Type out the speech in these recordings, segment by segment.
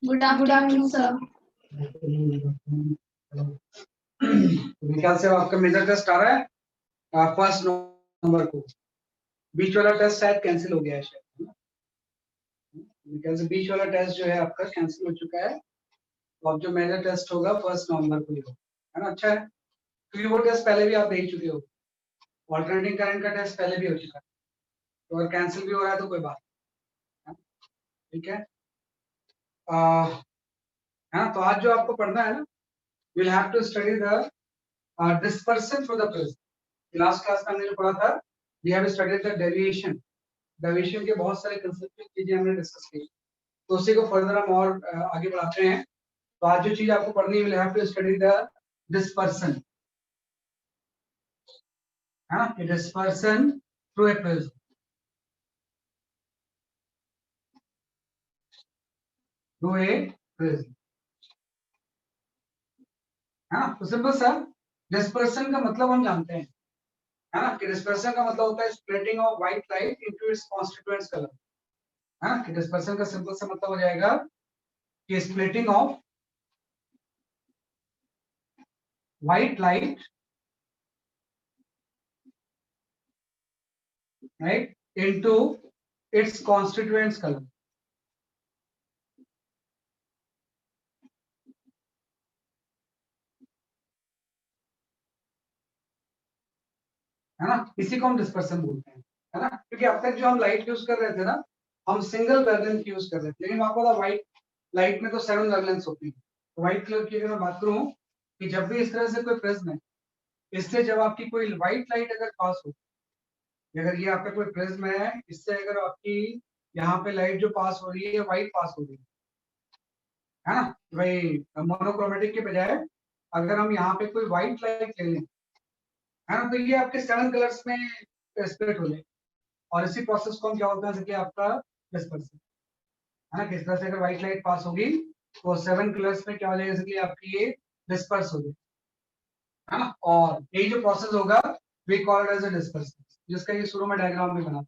Good afternoon sir. ख्याल से आपका मेजर टेस्ट आ रहा है 1 नवंबर को। बीच वाला टेस्ट शायद कैंसिल हो गया है शायद, ख्याल से बीच वाला टेस्ट जो है आपका कैंसिल हो चुका है। तो अब जो मेजर टेस्ट होगा 1 नवंबर को ही होगा, है ना। अच्छा है, क्योंकि वो टेस्ट पहले भी आप देख चुके हो। ऑल्टरनेटिंग करंट का टेस्ट पहले भी हो चुका है, तो अगर कैंसिल भी हो रहा है तो कोई बात नहीं, ठीक है। हाँ, तो आज जो आपको पढ़ना है ना, will have to study the dispersion through the prism। Last class में हमने जो पढ़ा था, we have studied the deviation। Deviation के बहुत सारे कंसेप्चुअल चीजें हमने डिस्कस की, तो उसी को फर्दर हम और आगे बढ़ाते हैं। तो आज जो चीज आपको पढ़नी है, will have to study the dispersion, हाँ, dispersion through a prism. Through a prism, हाँ। तो सिंपल सा डिस्पर्सन का मतलब हम जानते हैं, है ना, कि डिस्पर्सन का मतलब होता है splitting of white light into its constituents colour, हाँ। कि डिस्पर्सन का सिंपल सा मतलब हो जाएगा कि splitting of white light, right, into its constituents color, है ना। इसी को हम डिस्पर्सन बोलते हैं, है ना। क्योंकि अब तक जो हम लाइट यूज कर रहे थे ना, हम सिंगल वेवलेंथ यूज कर रहे थे, लेकिन आपको पता व्हाइट लाइट में तो 7 वेवलेंथ्स होती है। तो व्हाइट कलर की अगर मैं बात करूं कि जब भी इस तरह से कोई प्रिज्म है, इससे जब आपकी कोई व्हाइट लाइट अगर पास हो, अगर ये आपका कोई प्रिज्म है, इससे अगर आपकी यहाँ पे लाइट जो पास हो रही है, व्हाइट पास हो रही है ना, भाई मोनोक्रोमेटिक के बजाय अगर हम यहाँ पे कोई व्हाइट लाइट ले लें, है ना, तो ये आपके 7 कलर्स में स्प्लिट हो जाए, और इसी प्रोसेस को हम क्या बोलते हैं, जैसे कि आपका डिस्पर्सन, है ना। किस तरह से अगर व्हाइट लाइट पास होगी तो 7 कलर्स में क्या हो जाएगा, जैसे कि आपकी ये डिस्पर्स हो जाए, है ना। और यही जो प्रोसेस होगा we called as a dispersion, जिसका ये शुरू में डायग्राम भी बना,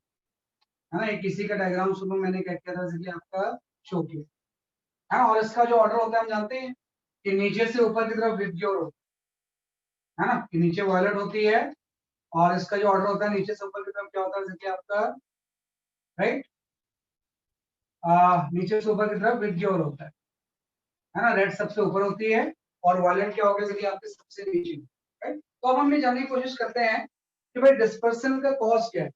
है ना। एक इसी का डायग्राम शुरू में मैंने क्या किया था, जैसे कि आपका शो किया, है ना। और इसका जो ऑर्डर होता है हम जानते हैं कि नीचे से ऊपर की तरफ विबग्योर होता है ना, कि नीचे वायलेट होती है, और इसका जो ऑर्डर होता है नीचे से ऊपर की तरफ क्या होता है, जैसे कि आपका, राइट, नीचे से ऊपर की तरफ विबग्योर होता है ना। रेड सबसे ऊपर होती है और वायलेट क्या होगा, जैसे कि आपके सबसे नीचे, राइट। तो अब हम ये जानने की कोशिश करते हैं कि भाई डिस्पर्सन का कॉज क्या है,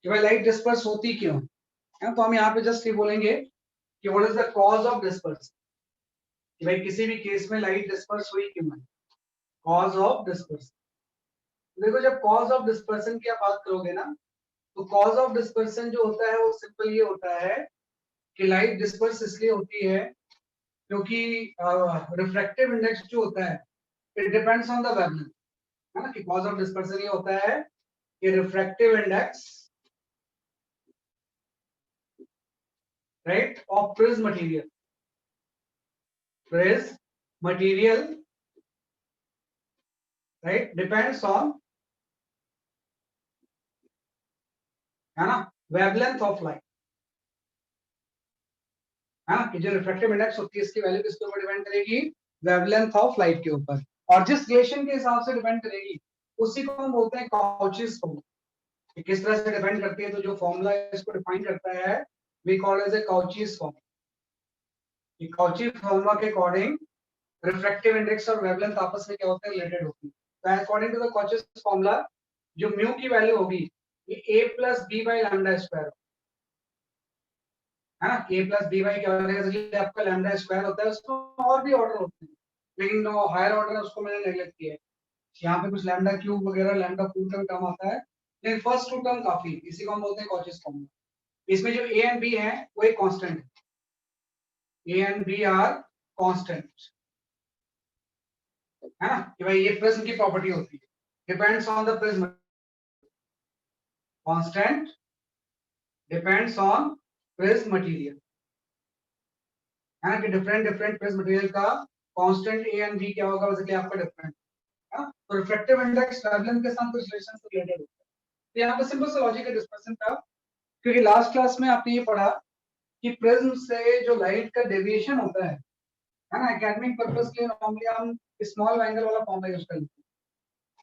कि भाई लाइट डिस्पर्स होती क्यों है। तो हम यहाँ पे जस्ट ये बोलेंगे कि what is the cause of dispersion, कि भाई किसी भी केस में लाइट डिस्पर्स हुई क्यों है, कॉज ऑफ डिस्पर्सन। देखो, जब कॉज ऑफ डिस्पर्सन की आप बात करोगे ना, तो कॉज ऑफ डिस्पर्सन जो होता है वो सिंपल ये होता है कि लाइट डिस्पर्स इसलिए होती है क्योंकि रिफ्रैक्टिव इंडेक्स जो होता है it depends on the wavelength, है ना। कि कॉज ऑफ डिस्पर्सन ये होता है कि refractive index, right, of prism material, right, depends on, है ना, वेवलेंथ ऑफ लाइट, है ना। कि जो रिफ्रैक्टिव इंडेक्स होती है इसकी वैल्यू किसके ऊपर डिपेंड करेगी, वेवलेंथ ऑफ लाइट के ऊपर, और जिस रिलेशन के हिसाब से डिपेंड करेगी उसी को हम बोलते हैं काउचीज फॉर्मूला। किस तरह से डिपेंड करती है, तो जो फॉर्मूला इसको डिफाइन करता है we call as a Cauchy's formula. Cauchy formula के अकॉर्डिंग रिफ्रैक्टिव इंडेक्स और वेवलेंथ आपस में क्या होते हैं, रिलेटेड होती है। तो according to the Cauchy's formula जो म्यू की वैल्यू होगी ये a plus B by lambda square, है ना। a प्लस बी बाई क्या हो जाएगा, जैसे आपका लैम्डा स्क्वायर होता है, उसमें और भी ऑर्डर होते हैं, लेकिन जो हायर ऑर्डर है उसको मैंने नेगलेक्ट किया है। यहाँ पे कुछ लैम्डा क्यूब वगैरह लैम्डा फुल टर्म कम आता है, लेकिन फर्स्ट टू टर्म काफी, इसी को हम बोलते हैं कॉचेस फॉर्मूला। इसमें जो ए एंड बी है वो एक कांस्टेंट है, A and B are constant, है ना। कि भाई ये प्रिज्म की प्रॉपर्टी होती है, depends on the prism, constant depends on prism material, है ना। कि डिफरेंट डिफरेंट प्रिज्म मटेरियल का कांस्टेंट ए एंड बी क्या होगा, वैसे आपका डिफरेंट, है। तो रिफ्रैक्टिव इंडेक्स वेवलेंथ के साथ कुछ रिलेशन से रिलेटेड होता है। तो यहाँ पे सिंपल सा लॉजिक है डिस्पर्सन का, क्योंकि लास्ट क्लास में आपने ये पढ़ा कि प्रिज्म से जो लाइट का डेविएशन होता है ना, एकेडमिक पर्पस के लिए नॉर्मली हम स्मॉल एंगल वाला फॉर्मूला यूज करते हैं,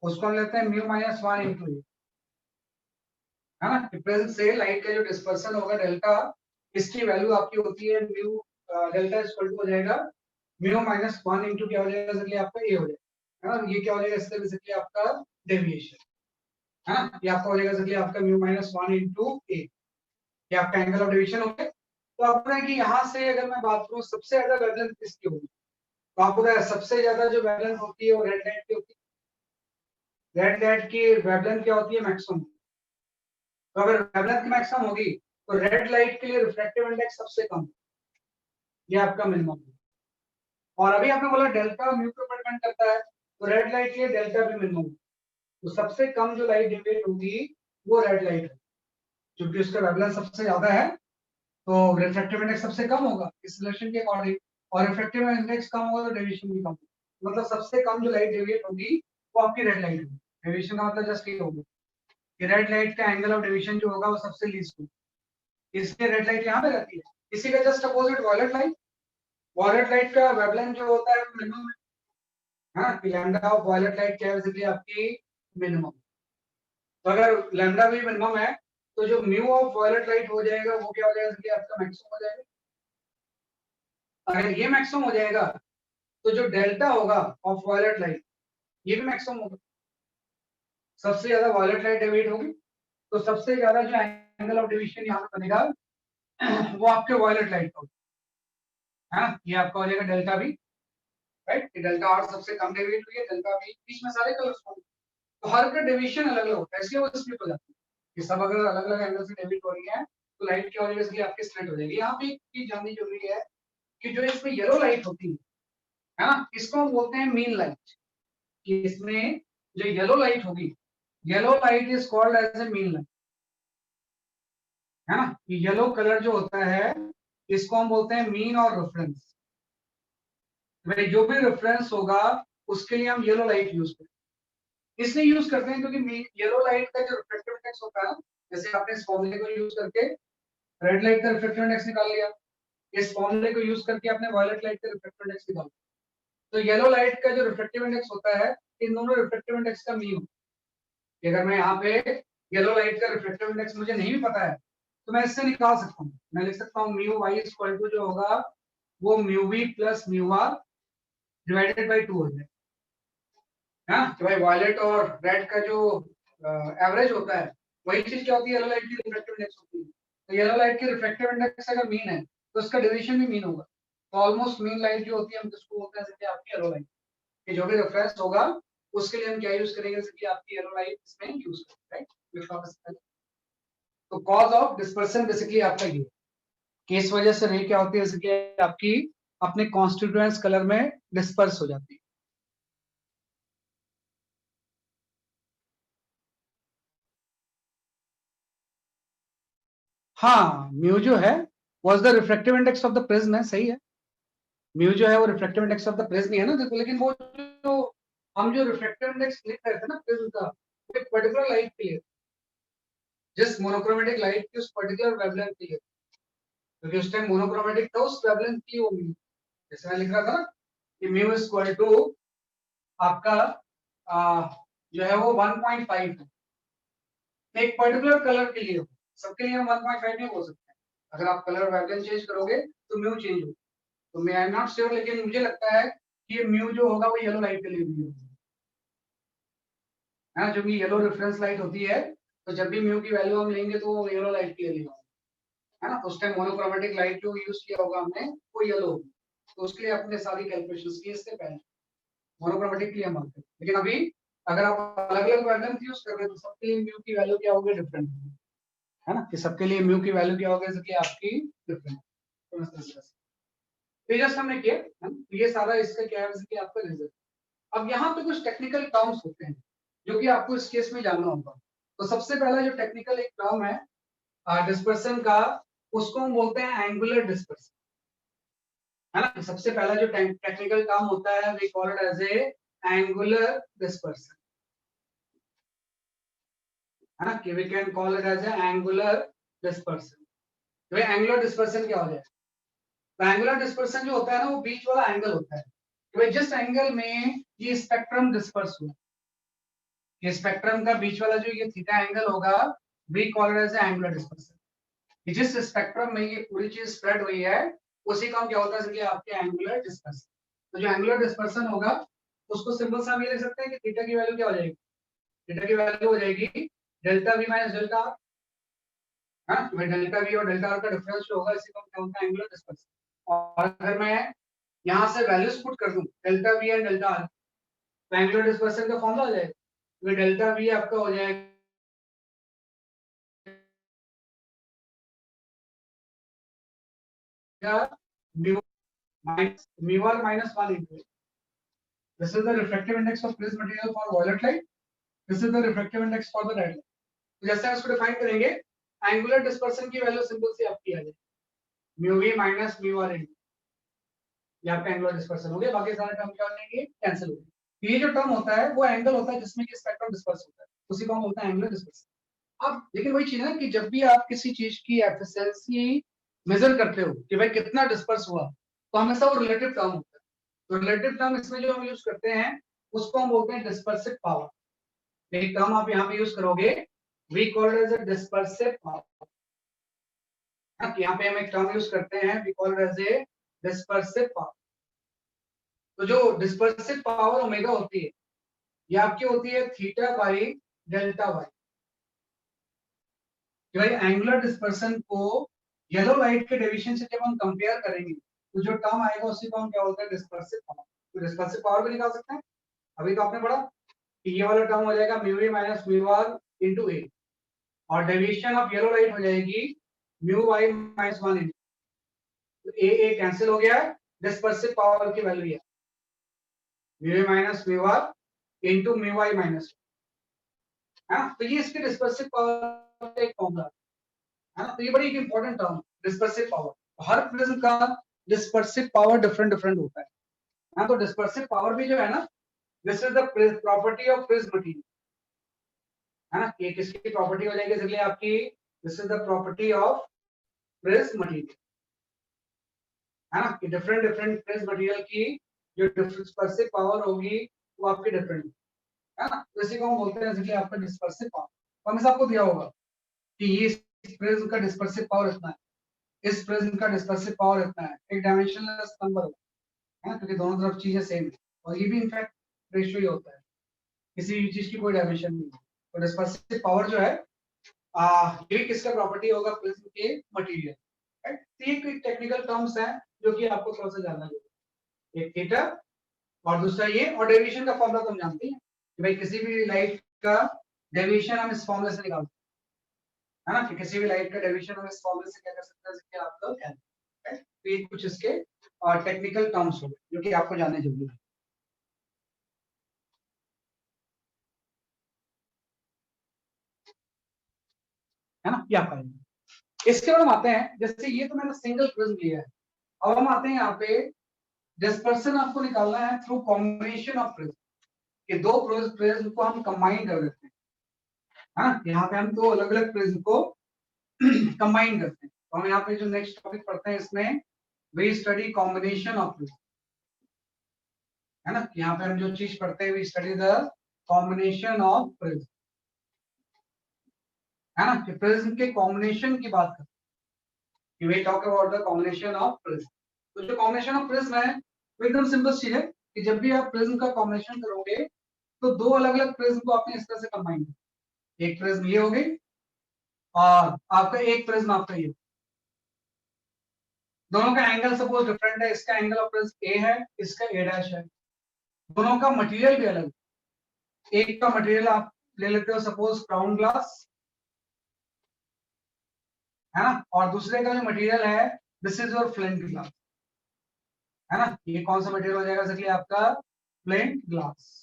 उसको हम लेते हैं म्यू माइनस 1 इंटू ए, है ना। प्रिज्म से लाइट का जो डिस्पर्सन होगा डेल्टा, इसकी वैल्यू आपकी होती है म्यू, डेल्टा इक्वल टू हो जाएगा म्यू माइनस 1 इंटू क्या हो जाएगा बेसिकली आपका ए हो जाएगा, है ना। ये क्या हो जाएगा इससे बेसिकली आपका डेविएशन, है ना। ये आपका हो जाएगा बेसिकली आपका म्यू माइनस 1 इंटू ए, ये आपका एंगल ऑफ डेविएशन हो गया। तो आपको है कि यहाँ से अगर मैं बात करूँ सबसे ज्यादा वेवलेंथ किसकी होगी, तो आपको पता है सबसे ज्यादा जो वेवलेंथ होती है वो रेड लाइट की होती है। रेड लाइट की वेवलेंथ क्या होती है, मैक्सिमम। तो अगर वेवलेंथ मैक्सिमम होगी तो रेड लाइट के लिए रिफ्रैक्टिव इंडेक्स सबसे कम, ये आपका मिनिमम है। और अभी आपने बोला डेल्टा म्यू के ऊपर डिपेंड करता है, तो रेड लाइट के लिए डेल्टा भी मिनिमम है। तो सबसे कम जो लाइट डिवेट होगी वो रेड लाइट है, क्योंकि उसका वेवलेंथ सबसे ज्यादा है, तो रिफ्रैक्टिव इंडेक्स सबसे कम होगा इस रिलेशन के अकॉर्डिंग, और रिफ्रैक्टिव इंडेक्स कम होगा तो डेविएशन भी कम होगा। मतलब सबसे कम जो लाइट डेविएट होगी वो आपकी रेड लाइट होगी। डेविएशन का मतलब जस्ट ये होगा कि रेड लाइट का एंगल ऑफ डेविएशन जो होगा वो सबसे लीस्ट होगा, इसलिए रेड लाइट यहाँ पे रहती है। इसी का just opposite violet light, violet light का वेवलेंथ जो होता है वो मिनिमम है, हाँ, लैम्डा ऑफ वॉयलेट लाइट क्या है बेसिकली आपकी मिनिमम। तो अगर लैम्डा भी मिनिमम है तो जो म्यू ऑफ वॉयलेट लाइट हो जाएगा वो क्या हो जाएगा बेसिकली आपका मैक्सिमम हो जाएगा। अगर ये मैक्सिमम हो जाएगा तो जो डेल्टा होगा ऑफ वॉयलेट लाइट ये भी मैक्सिमम होगा, सबसे ज्यादा वॉयलेट लाइट डिविएट होगी, तो सबसे ज्यादा जो एंगल ऑफ डिवीजन यहाँ पे बनेगा वो आपके वॉयलेट लाइट का है ना। ये आपका हो जाएगा डेल्टा भी, राइट। डेल्टा आर सबसे कम डेविएट हुई है, डेल्टा भी बीच में सारे कलर्स होंगे, तो हर का डेविएशन अलग अलग होता है, इसलिए वो स्प्लिट हो जाती है। ये सब अगर अलग अलग एंगल से डेविएट हो रही है तो लाइट क्या हो जाएगी इसलिए आपकी स्प्लिट हो जाएगी। यहाँ पे एक चीज जाननी जरूरी है कि जो इसमें येलो लाइट होती है ना, इसको हम बोलते हैं मीन लाइट। कि इसमें जो येलो लाइट होगी, yellow light is called as a mean light, है ना। येलो कलर जो होता है इसको हम बोलते हैं मीन और रेफरेंस। भाई जो भी रेफरेंस होगा उसके लिए हम येलो लाइट यूज करते हैं, इसलिए यूज करते हैं क्योंकि येलो लाइट का जो रिफ्रैक्टिव इंडेक्स होता है, जैसे आपने इस फॉर्मूले को यूज करके रेड लाइट का रिफ्रैक्टिव इंडेक्स निकाल लिया, इस फॉर्मूले को यूज करके आपने वायलेट लाइट का रिफ्रैक्टिव इंडेक्स निकाला, तो येलो लाइट का जो रिफ्रैक्टिव इंडेक्स होता है इन दोनों रिफ्रैक्टिव इंडेक्स का मीन। अगर मैं यहाँ पे येलो लाइट का रिफ्रैक्टिव इंडेक्स मुझे नहीं भी पता है तो मैं इससे निकाल सकता हूँ, मैं लिख सकता हूँ म्यू वाई इक्वल टू जो होगा वो mu v plus mu r divided by 2 हो जाए, हाँ। तो भाई वायलेट और रेड का जो एवरेज होता है वही चीज क्या होती है, येलो लाइट की रिफ्रैक्टिव इंडेक्स होती है। तो येलो लाइट की रिफ्रैक्टिव इंडेक्स अगर मीन है तो उसका डिवीजन भी मीन होगा, तो ऑलमोस्ट मीन लाइट जो होती है हम जिसको बोलते हैं जैसे कि आपकी येलो लाइट, कि जो भी रेफरेंस होगा उसके लिए हम क्या यूज करेंगे, जैसे कि आपकी येलो लाइट इसमें यूज करेंगे, राइट। तो कॉज ऑफ डिस्पर्सन बेसिकली आपका ये कि इस वजह से रे क्या होती है, जैसे कि आपकी अपने कॉन्स्टिट्यूएंट्स कलर में डिस्पर्स हो जाती है। हाँ, म्यू जो है was the refractive index of the prism है, सही है। म्यू जो है वो refractive index of the prism ही है ना, देखो। लेकिन वो जो हम जो रिफ्रैक्टिव इंडेक्स लिख रहे थे ना प्रिज्म का, वो एक पर्टिकुलर लाइट के लिए, जिस मोनोक्रोमेटिक लाइट की उस पर्टिकुलर वेवलेंथ के लिए, क्योंकि उस टाइम मोनोक्रोमेटिक था उस वेवलेंथ की वो म्यू, जैसे मैं लिख रहा था ना कि म्यू इज इक्वल टू आपका जो है वो 1.5 है एक पर्टिकुलर कलर के लिए, सबके लिए हम 1.5 नहीं बोल सकते। अगर आप कलर वेवलेंथ चेंज करोगे तो म्यू चेंज होगा, तो मैं आई एम नॉट श्योर, लेकिन मुझे लगता है कि ये म्यू जो होगा वो येलो लाइट के लिए भी होगा, है ना। जो कि येलो रेफरेंस लाइट होती है, तो जब भी म्यू की वैल्यू हम लेंगे तो वो येलो लाइट के लिए होगा, है ना। उस टाइम मोनोक्रोमेटिक लाइट जो यूज किया होगा हमने वो येलो होगी, तो उसके लिए अपने सारी कैलकुलेशंस की इससे पहले मोनोक्रोमेटिक के लिए हम मानते हैं। लेकिन अभी अगर आप अलग अलग वेवलेंथ यूज कर रहे हैं तो सबके लिए म्यू की वैल्यू क्या होगी, डिफरेंट, है ना। कि सबके लिए म्यू की वैल्यू क्या होगी, जैसे कि आपकी डिफरेंट, तो इस तरह से तो जस्ट हमने किया है ना? तो ये सारा इसका क्या है, जैसे कि आपका रिजल्ट। अब यहाँ पे कुछ टेक्निकल टर्म्स होते हैं जो कि आपको इस केस में जानना होगा। तो सबसे पहला जो टेक्निकल एक टर्म है डिस्पर्सन का, उसको हम बोलते हैं एंगुलर डिस्पर्सन, है ना। सबसे पहला जो टेक्निकल टर्म होता है we call it as a angular dispersion, है ना। कि we can call it as a angular dispersion. तो एंगुलर डिस्पर्सन क्या हो जाए? तो एंगुलर डिस्पर्सन जो होता है ना वो बीच वाला एंगल होता है। तो जिस एंगल में ये स्पेक्ट्रम डिस्पर्स हुआ, ये स्पेक्ट्रम का बीच वाला जो ये थीटा एंगल होगा, we call it as angular dispersion. जिस स्पेक्ट्रम में ये पूरी चीज स्प्रेड हुई है उसी का क्या होता है इसलिए आपके एंगुलर डिस्पर्सन। तो जो एंगुलर डिस्पर्सन होगा उसको सिंपल सा हम ये लिख सकते हैं कि थीटा की वैल्यू क्या हो जाएगी? थीटा की वैल्यू हो जाएगी delta we minus delta R. हाँ, तो डेल्टा वी और डेल्टा आर का डिफरेंस जो होगा इसी को क्या होता है? Angular dispersion. और अगर मैं यहाँ से वैल्यूज पुट कर दूं delta we and delta R, तो एंगुलर डिस्पर्सन का फॉर्मूला हो जाएगा। तो डेल्टा वी आपका हो जाएगा mu minus mu r minus 1 into. This is the refractive index of prism material for violet light. This is the refractive index for the red light. तो जैसे हम इसको डिफाइन करेंगे, एंगुलर डिस्पर्सन की value simple सी आपकी आ जाएगी mu v minus mu r into. ये आपका एंगुलर डिस्पर्सन हो गया, बाकी सारे टर्म क्या हो जाएंगे? कैंसिल हो जाएंगे। ये जो टर्म होता है वो एंगल होता है जिसमें कि स्पेक्ट्रम डिस्पर्स होता है, उसी को हम बोलते हैं एंगुलर डिस्पर्सन। अब लेकिन वही चीज है कि जब भी आप किसी चीज की एफिशिएंसी मेजर करते हो कि भाई कितना डिस्पर्स हुआ, तो हमेशा वो रिलेटिव टर्म होता है। तो रिलेटिव टर्म इसमें जो हम यूज करते हैं उसको हम बोलते हैं डिस्पर्सिव पावर। एक टर्म आप यहाँ पे यूज करोगे, we call it as a dispersive power. यहाँ पे हम एक टर्म यूज करते हैं, we call it as a dispersive power. तो जो डिस्पर्सिव पावर ओमेगा होती है ये आपकी होती है थीटा बाई डेल्टा वाई। भाई एंगुलर डिस्पर्सन को येलो लाइट के डेविएशन से जब हम कंपेयर करेंगे तो जो टर्म आएगा उसी को हम क्या बोलते हैं? Dispersive power. तो डिस्पर्सिव पावर भी निकाल सकते हैं। अभी तो आपने पढ़ा कि ये वाला टर्म हो जाएगा mu we minus mu are into A, और डेविएशन ऑफ येलो लाइट हो जाएगी म्यू वाई माइनस 1 इनटू। तो ए कैंसिल हो गया है, डिस्पर्सिव पावर की वैल्यू है mu we minus mu are into mu Y minus, है ना? तो ये इसके डिस्पर्सिव पावर का एक फॉर्मूला है ना। तो ये बड़ी एक इंपॉर्टेंट टर्म डिस्पर्सिव पावर। हर प्रिज्म का डिस्पर्सिव पावर डिफरेंट डिफरेंट होता है ना। तो डिस्पर्सिव पावर भी जो है ना, this is the property of prism material, है ना। ये किसकी प्रॉपर्टी हो जाएगी इसलिए आपकी? This is the property of prism material, है ना। कि डिफरेंट डिफरेंट प्रिज्म मटेरियल की जो डिस्पर्सिव पावर होगी वो आपकी डिफरेंट है ना। तो इसी को हम बोलते हैं इसलिए आपका डिस्पर्सिव पावर। तो हमेशा आपको दिया होगा कि ये प्रिज्म का डिस्पर्सिव पावर इतना है, इस प्रिज्म का डिस्पर्सिव पावर इतना है, एक डायमेंशनलेस नंबर है ना, क्योंकि दोनों तरफ चीजें सेम है। और ये भी इनफैक्ट रेशियो ही होता है, किसी भी चीज की कोई डायमेंशन नहीं है। तो डिस्पर्सिव पावर जो है ये किसका प्रॉपर्टी होगा? प्रिज्म के मटेरियल, राइट। तो ये कोई टेक्निकल टर्म्स हैं जो कि आपको थोड़ा सा जानना होगा। एक थीटा और दूसरा ये, और डेविएशन का फॉर्मूला तो हम जानते हैं कि भाई किसी भी लाइट का डेविएशन हम इस फॉर्मूले से निकालते हैं, है ना। कि किसी भी लाइट का डेविएशन हम इस फॉर्मूले से क्या कर सकते हैं कि आपका क्या है। तो ये कुछ इसके टेक्निकल टर्म्स हो जो कि आपको जानने जरूरी है ना। ये आपका इसके बाद हम आते हैं, जैसे ये तो मैंने सिंगल प्रिज्म लिया है, अब हम आते हैं यहाँ पे डिस्पर्सन आपको निकालना है थ्रू कॉम्बिनेशन ऑफ प्रिज्म। ये दो प्रिज्म को हम कंबाइन कर देते हैं, हाँ। यहाँ पे हम दो अलग अलग प्रिज्म को कंबाइन करते हैं। तो हम यहाँ पे जो नेक्स्ट टॉपिक पढ़ते हैं इसमें we study combination of prism, है ना। यहाँ पे हम जो चीज पढ़ते हैं we study the combination of prism, है ना। कि प्रिज्म के कॉम्बिनेशन की बात करते हैं, we talk about the combination of prism. तो जो कॉम्बिनेशन ऑफ प्रिज्म है वो एकदम सिंपल चीज है कि जब भी आप प्रिज्म का कॉम्बिनेशन करोगे तो दो अलग अलग प्रिज्म को आपने इस तरह से कंबाइन किया। एक प्रिज्म ये हो गई और आपका एक प्रिज्म आपका ये, दोनों का एंगल सपोज डिफरेंट है, इसका एंगल ऑफ प्रिज्म ए है, इसका ए डैश है, दोनों का मटेरियल भी अलग। एक का मटेरियल आप ले लेते हो सपोज क्राउन ग्लास, है ना, और दूसरे का जो मटेरियल है this is your flint glass, है ना। ये कौन सा मटेरियल हो जाएगा इसलिए आपका फ्लिंट ग्लास।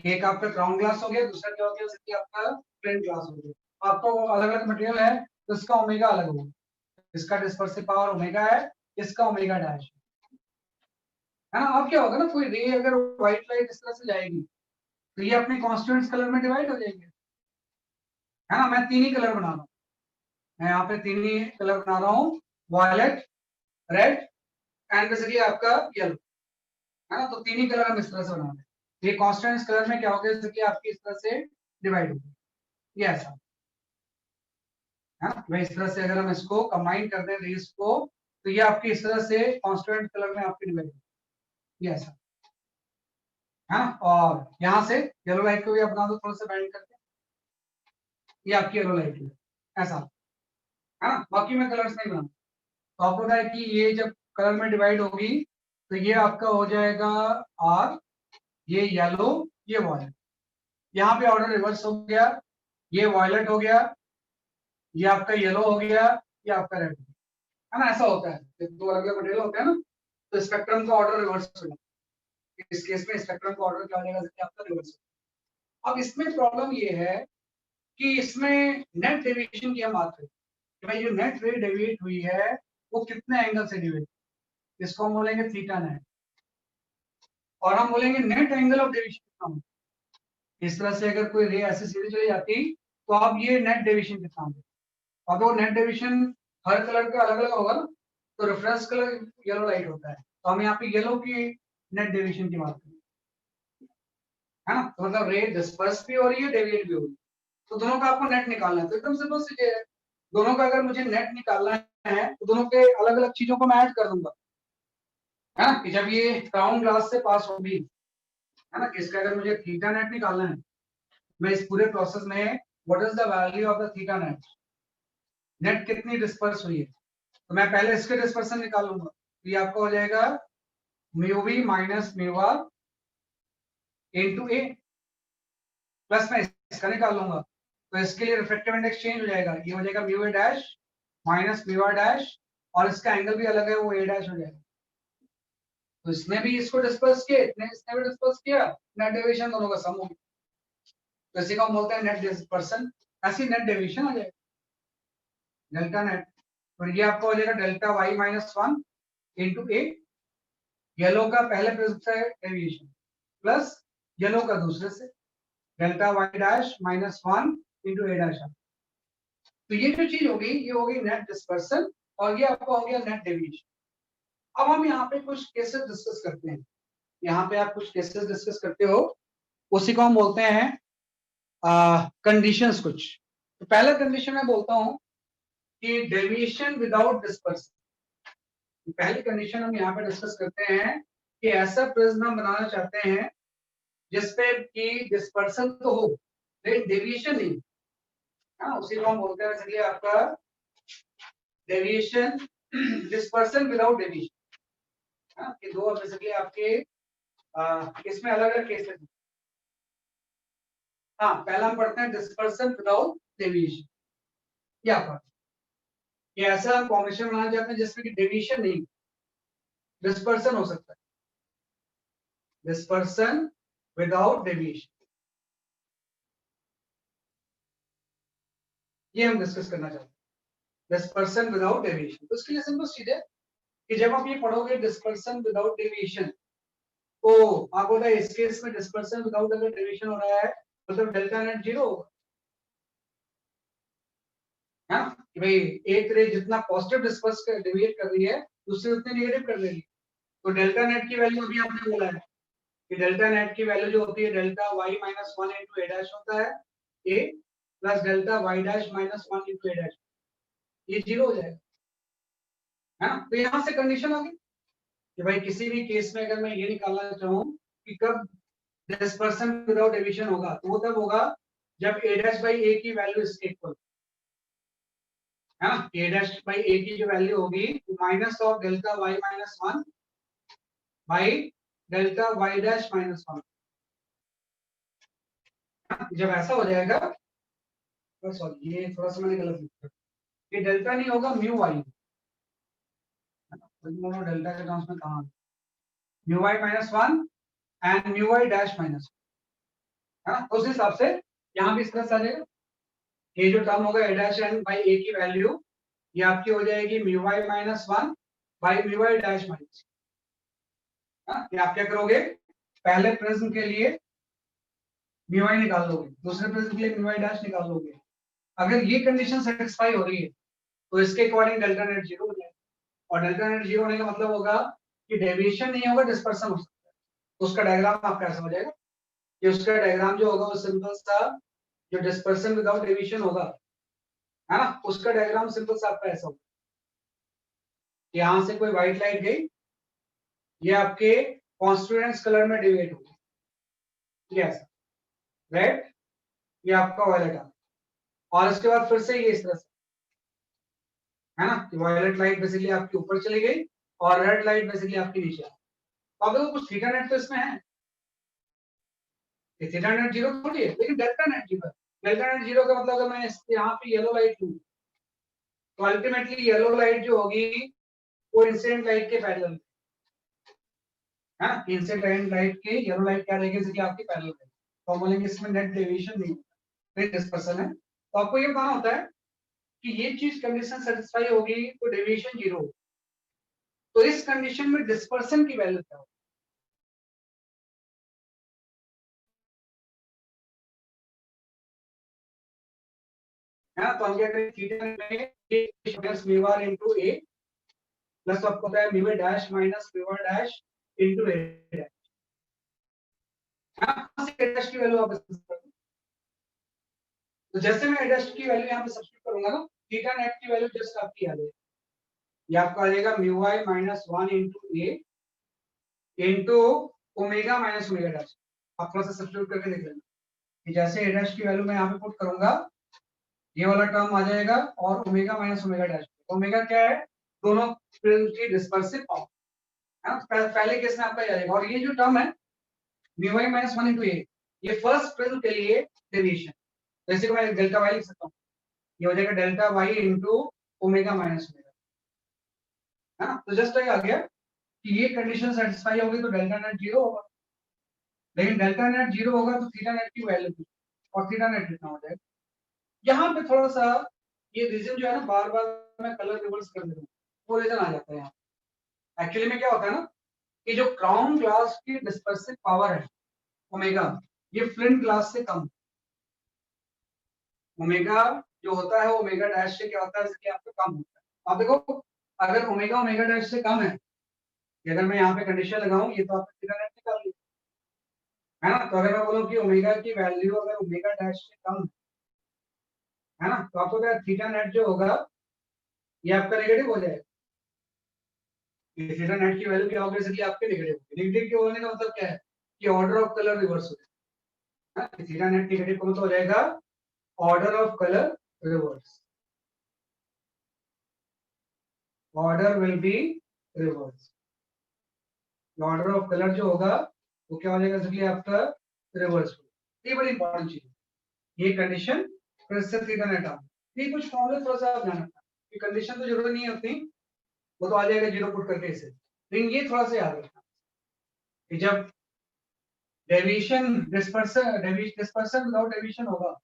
एक आपका क्राउन ग्लास हो गया, दूसरा क्या हो गया इसलिए आपका फ्लिंट ग्लास हो गया। आपको अलग अलग मटेरियल है तो इसका ओमेगा अलग होगा, इसका डिस्पर्सिव पावर ओमेगा है, इसका ओमेगा डैश है ना। अब क्या होगा ना, कोई रे अगर व्हाइट लाइट इस तरह से जाएगी तो ये अपने कॉन्स्टेंट्स कलर में डिवाइड हो जाएंगे, है ना। मैं तीन ही कलर बना रहा हूँ, मैं यहाँ पे तीन ही कलर बना रहा हूँ, वायलेट, रेड एंड बेसिकली आपका येलो, है ना। तो तीन ही कलर हम इस तरह से बनाते हैं। ये कांस्टेंट कलर में क्या होगा, जैसे कि आपकी इस तरह से डिवाइड होगी, ये ऐसा है ना। भाई इस तरह से अगर हम इसको कंबाइन कर दें रेस को, तो ये आपकी इस तरह से कांस्टेंट कलर में आपकी डिवाइड होगी, ये ऐसा है ना। और यहाँ से येलो लाइट को भी अपना दो थोड़ा सा बैंड करके, ये आपकी येलो लाइट है, ऐसा है ना। बाकी मैं कलर्स नहीं बनाऊंगा। तो आपको पता है कि ये जब कलर में डिवाइड होगी तो ये आपका हो जाएगा आर, ये येलो, ये वॉयलेट। यहाँ पे ऑर्डर रिवर्स हो गया, ये वॉयलेट हो गया, ये आपका येलो हो गया, ये आपका रेड हो गया, है ना। ऐसा होता है जब दो अलग अलग मटेरियल होते हैं ना, तो स्पेक्ट्रम का ऑर्डर रिवर्स हो जाता है। इस केस में स्पेक्ट्रम का ऑर्डर क्या हो जाएगा, जैसे आपका रिवर्स हो। अब इसमें प्रॉब्लम ये है कि इसमें नेट डेविएशन की हम बात करें कि भाई जो नेट रे डेविएट हुई है वो कितने एंगल से डेविएट, इसको हम बोलेंगे थीटा नेट, और हम बोलेंगे नेट एंगल ऑफ डेविएशन कितना होगा। इस तरह से अगर कोई रे ऐसे सीधे चली जाती तो आप ये नेट डेविएशन कितना होगा। अब वो नेट डेविएशन हर कलर का अलग अलग होगा ना, तो रेफरेंस कलर येलो लाइट होता है, तो हम यहाँ पे येलो की नेट डेविएशन की बात करें, है ना। तो मतलब रे डिस्पर्स भी हो रही है, डेविएट भी हो रही है, तो दोनों का आपको नेट निकालना है। तो एकदम सिंपल सी चीज है, दोनों का अगर मुझे नेट निकालना है तो दोनों के अलग अलग चीजों को मैं ऐड कर दूंगा, है ना। कि जब ये क्राउन ग्लास से पास होगी, है ना, इसका अगर मुझे थीटा नेट निकालना है, मैं इस पूरे प्रोसेस में what is the value of the theta net, net कितनी डिस्पर्स हुई है, तो मैं पहले इसके डिस्पर्सन निकाल लूंगा। तो ये आपका हो जाएगा mu we minus mu are into A, plus मैं इसका निकाल लूंगा, तो इसके लिए रिफ्लेक्टिव इंडेक्स चेंज हो जाएगा, ये हो जाएगा mu A dash minus mu R dash, और इसका एंगल भी अलग है, वो ए डैश हो जाएगा। तो इसने भी इसको डिस्पर्स किया, इसने भी डिस्पर्स किया, नेट डेविएशन दोनों का सम हो गया, तो इसी को हम बोलते हैं नेट डिस्पर्सन। ऐसी नेट डेविएशन हो जाएगा डेल्टा नेट। तो ये आपका हो जाएगा delta Y minus one into A, yellow का पहले प्रिज्म से डेविएशन प्लस येलो का दूसरे से, delta Y dash minus one into A dash. तो ये जो चीज होगी ये होगी नेट डिस्पर्सन, और ये आपका हो गया नेट डेविएशन। अब हम यहाँ पे कुछ केसेस डिस्कस करते हैं, यहाँ पे आप कुछ केसेस डिस्कस करते हो, उसी को हम बोलते हैं कंडीशंस कुछ। तो पहला कंडीशन मैं बोलता हूँ कि डेविएशन विदाउट डिस्पर्सन। पहली कंडीशन हम यहाँ पे डिस्कस करते हैं कि ऐसा प्रिज्म हम बनाना चाहते हैं जिसपे कि डिस्पर्सन तो हो लेकिन डेविएशन नहीं, हाँ, उसी को हम बोलते हैं इसलिए आपका डेविएशन, डिस्पर्सन विदाउट डेविएशन। हाँ, ये दो बेसिकली आपके इसमें अलग अलग केसेस हैं। हाँ, पहला हम पढ़ते हैं डिस्पर्सन विदाउट डेविएशन। क्या बात, ये ऐसा फॉर्मेशन बनाना चाहते हैं जिसमें कि डेविएशन नहीं, डिस्पर्सन हो सकता है, डिस्पर्सन विदाउट डेविएशन, ये हम डिस्कस करना चाहते हैं, डिस्पर्सन विदाउट डेविएशन। तो इसके लिए सिंपल चीज है कि जब आप ये पढ़ोगे डिस्पर्सन विदाउट डेविएशन, तो आपको पता है इस केस में डिस्पर्सन विदाउट अगर डेविएशन हो रहा है मतलब डेल्टा नेट जीरो होगा, है ना। कि भाई एक रे जितना पॉजिटिव डिस्पर्स कर डेविएट कर रही है दूसरी उतनी नेगेटिव कर देगी। तो डेल्टा नेट की वैल्यू अभी आपने बोला है कि डेल्टा नेट की वैल्यू जो होती है delta Y minus one into A dash होता है, A plus delta Y dash minus one into A dash, ये जीरो हो जाएगा, है ना। तो यहाँ से कंडीशन होगी कि भाई किसी भी केस में अगर मैं ये निकालना चाहूँ कि कब डिस्पर्सन विदाउट डेविएशन होगा, तो वो तब होगा जब ए डैश बाई ए की वैल्यू इज इक्वल, है ना। ए डैश बाई ए की जो वैल्यू होगी minus of delta Y minus one by delta Y dash minus one. जब ऐसा हो जाएगा, सॉरी ये थोड़ा सा मैंने गलत लिखा, ये डेल्टा नहीं होगा म्यू वाई, डेल्टा के टर्म्स में कहाँ, mu Y minus one and mu Y dash minus, है ना। उस हिसाब से यहाँ भी इस तरह से आ जाएगा, ये जो टर्म होगा A dash and by A की वैल्यू ये आपकी हो जाएगी mu Y minus one by mu Y dash minus. ये आप क्या करोगे, पहले प्रिज्म के लिए म्यू वाई निकाल लोगे, दूसरे प्रिज्म के लिए म्यू वाई डैश निकाल लोगे। अगर ये कंडीशन सेटिस्फाई हो रही है तो इसके अकॉर्डिंग डेल्टा नेट 0 हो जाएगा, और डेल्टा नेट 0 होने का मतलब होगा कि डेविएशन नहीं होगा, डिस्पर्सन हो सकता है। तो उसका डायग्राम आपका ऐसा हो जाएगा कि उसका डायग्राम जो होगा वो सिंपल सा, जो डिस्पर्सन विदाउट डेविएशन होगा, है ना, उसका डायग्राम सिंपल सा आपका ऐसा होगा। यहाँ से कोई व्हाइट लाइट गई, ये आपके कॉन्स्टिट्यूएंट्स कलर में डिवाइड होगी, ठीक है, रेड, ये आपका वायलेट आ, और इसके बाद फिर से ये इस तरह से, है ना, कि वायलेट लाइट बेसिकली आपके ऊपर चली गई और रेड लाइट बेसिकली आपके नीचे आ। तो आप देखो कुछ थीटा नेट तो इसमें है, ये थीटा नेट 0 थोड़ी है, लेकिन डेल्टा नेट 0 है। डेल्टा नेट 0 का मतलब अगर मैं यहाँ पे येलो लाइट लूं, तो अल्टीमेटली येलो लाइट जो होगी वो इंसिडेंट लाइट के पैरेलल है ना, इंसिडेंट लाइट के येलो लाइट क्या रहेगी, जैसे कि आपकी पैरेलल है, तो हम बोलेंगे इसमें नेट डेविएशन नहीं होता, फिर डिस्पर्सन है। तो आपको ये बताना होता है कि ये चीज कंडीशन सेटिस्फाई होगी तो डेविएशन 0 होगा, तो इस कंडीशन में डिस्पर्सन की वैल्यू क्या होगी, है ना। तो हम क्या करें, थीटा में a mu are into a plus आपको होता है mu dash minus mu R dash into a dash, हां से a डैश की वैल्यू आप सब्स्टिट्यूट कर दो। तो जैसे मैं a डैश की वैल्यू यहां पे सब्स्टिट्यूट करूंगा ना, थीटा नेट की वैल्यू जस्ट आपकी आ जाएगी, ये आपका आ जाएगा mu i minus 1 into a into omega minus omega dash. आप थोड़ा सा सब्स्टिट्यूट करके देख लेना कि जैसे a डैश की वैल्यू मैं यहां पे पुट करूंगा, ये वाला टर्म आ जाएगा और omega minus omega dash. Omega क्या है, दोनों प्रिज्म की डिस्पर्सिव पावर, है ना। पहले केस में आपका ये आएगा, और ये जो टर्म है mu i minus 1 into a, ये फर्स्ट प्रिज्म के लिए डेविएशन, तो इसी को मैं डेल्टा y लिख सकता हूं, ये हो जाएगा delta y into omega minus omega, है ना। तो जस्ट आ गया कि ये कंडीशन सेटिस्फाई होगी तो डेल्टा नेट 0 होगा, लेकिन डेल्टा नेट 0 होगा तो थीटा नेट की वैल्यू, और थीटा नेट कितना हो जाएगा। यहाँ पे थोड़ा सा ये रीजन जो है ना, बार बार मैं कलर रिवर्स कर देता हूँ, वो रीजन आ जाता है यहाँ। एक्चुअली में क्या होता है ना, कि जो क्राउन ग्लास की डिस्पर्सिव पावर है ओमेगा, ये फ्लिंट ग्लास से कम। ओमेगा जो होता है ओमेगा डैश से क्या होता है, इसके आपको कम होता है। आप देखो अगर ओमेगा ओमेगा डैश से कम है, अगर मैं यहाँ पे कंडीशन लगाऊं, ये तो आपने थीटा नेट निकाल लिया, है ना। तो अगर मैं बोलूं कि ओमेगा की वैल्यू अगर ओमेगा डैश से कम है ना, तो आपको क्या थीटा नेट जो होगा ये आपका नेगेटिव हो जाएगा, ये थीटा नेट की वैल्यू क्या होगी, इसलिए आपके नेगेटिव होगी। नेगेटिव के होने का मतलब क्या है कि ऑर्डर ऑफ कलर रिवर्स हो जाएगा, थीटा नेट नेगेटिव का मतलब हो जाएगा order of colour reverse, order will be reverse, order of colour जो होगा वो क्या हो जाएगा, इसलिए आपका रिवर्स होगा। ये बड़ी इंपॉर्टेंट चीज है, ये कंडीशन फिर से थीटा नेट आ, ये कुछ फॉर्मूले थोड़ा सा आप ध्यान रखना, ये कंडीशन तो जरूरी नहीं होती, वो तो आ जाएगा 0 पुट करके इसे, लेकिन ये थोड़ा सा याद रखना कि जब डेविएशन डिस्पर्सन विदाउट डेविएशन होगा,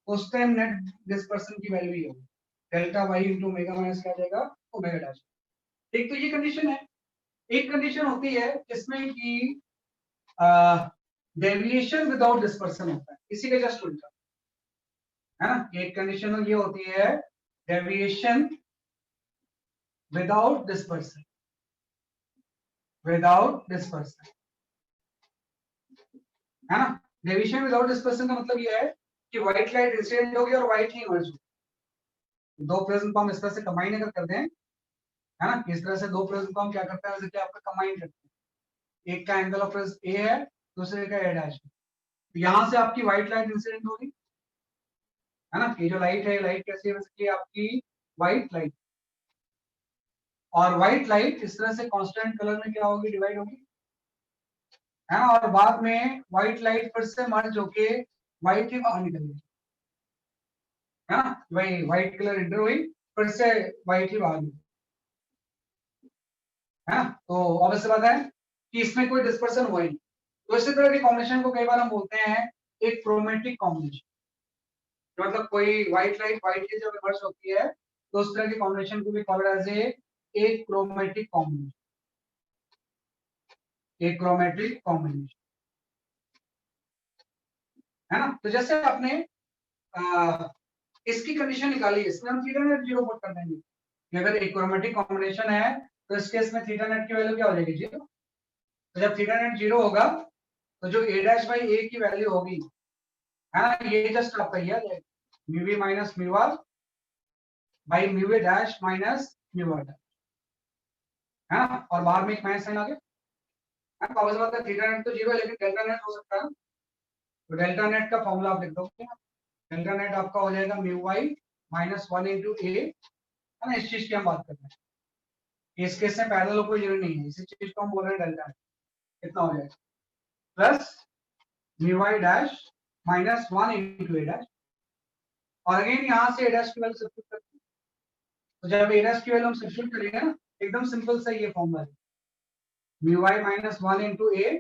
उस टाइम नेट डिस्पर्सन की वैल्यू ही होगी delta y into omega minus क्या आ जाएगा ओमेगा डैश। एक तो ये कंडीशन है, एक कंडीशन होती है जिसमें कि डेविएशन विदाउट डिस्पर्सन होता है, इसी का जस्ट उल्टा, है ना। एक कंडीशन ये होती है deviation without dispersion, without dispersion, है ना। डेविएशन विदाउट डिस्पर्सन का मतलब ये है कि व्हाइट लाइट इंसिडेंट होगी और व्हाइट ही इमर्ज होगी। दो प्रिज्म को हम इस तरह से कंबाइन अगर करते हैं, है ना, इस तरह से दो प्रिज्म को हम क्या करते हैं, जैसे कि आपका कंबाइन करते हैं, एक का एंगल ऑफ रेज ए है, दूसरे का ए डैश है, तो यहाँ से आपकी व्हाइट लाइट इंसिडेंट होगी, है ना। ये जो लाइट है, लाइट कैसी है, बेसिकली आपकी व्हाइट लाइट, और व्हाइट लाइट इस तरह से कांस्टेंट कलर में क्या होगी, डिवाइड होगी, है ना, और बाद में व्हाइट लाइट फिर से मर्ज होके व्हाइट ही बाहर निकलेगी, है ना, वही व्हाइट कलर इंटर हुई, फिर से व्हाइट ही बाहर निकली, है ना। तो ऑब्वियस बात है कि इसमें कोई डिस्पर्सन हुआ ही नहीं। तो इसी तरह के कॉम्बिनेशन को कई बार हम बोलते हैं एक क्रोमेटिक कॉम्बिनेशन, मतलब कोई व्हाइट लाइट व्हाइट की जब इमर्ज होती है तो उस तरह के कॉम्बिनेशन को भी कॉल्ड एज एक क्रोमेटिक कॉम्बिनेशन, एक क्रोमेटिक कॉम्बिनेशन, है ना। तो जैसे आपने इसकी कंडीशन निकाली, इसमें हम थीटा नेट 0 पुट कर देंगे, कि अगर इक्रोमेटिक कॉम्बिनेशन है तो इस केस में थीटा नेट की वैल्यू क्या हो जाएगी, 0। तो जब थीटा नेट 0 होगा तो जो a डैश बाई a की वैल्यू होगी, है ना, ये जस्ट आपका ये आ जाएगा mu v minus mu r by mu a dash minus mu r, है ना, और बाहर में एक माइनस साइन आ गया। अब ऑब्वियस बात है थीटा नेट तो 0 है लेकिन डेल्टा नेट हो सकता है, तो डेल्टा नेट का फॉर्मूला आप लिख दो। डेल्टा नेट आपका हो जाएगा mu y minus 1 into a, है ना, इस चीज की हम बात कर रहे हैं। इस केस में पैरेलल कोई जरूरी नहीं है, इसी चीज को हम बोल रहे हैं डेल्टा नेट। कितना हो जाएगा plus mu y dash minus 1 into a dash, और अगेन यहाँ से a डैश की वैल्यू सब्स्टिट्यूट करते हैं। तो जब a डैश की वैल्यू हम सब्स्टिट्यूट करेंगे ना, एकदम सिंपल सा ये फॉर्मूला है, mu y minus 1 into a,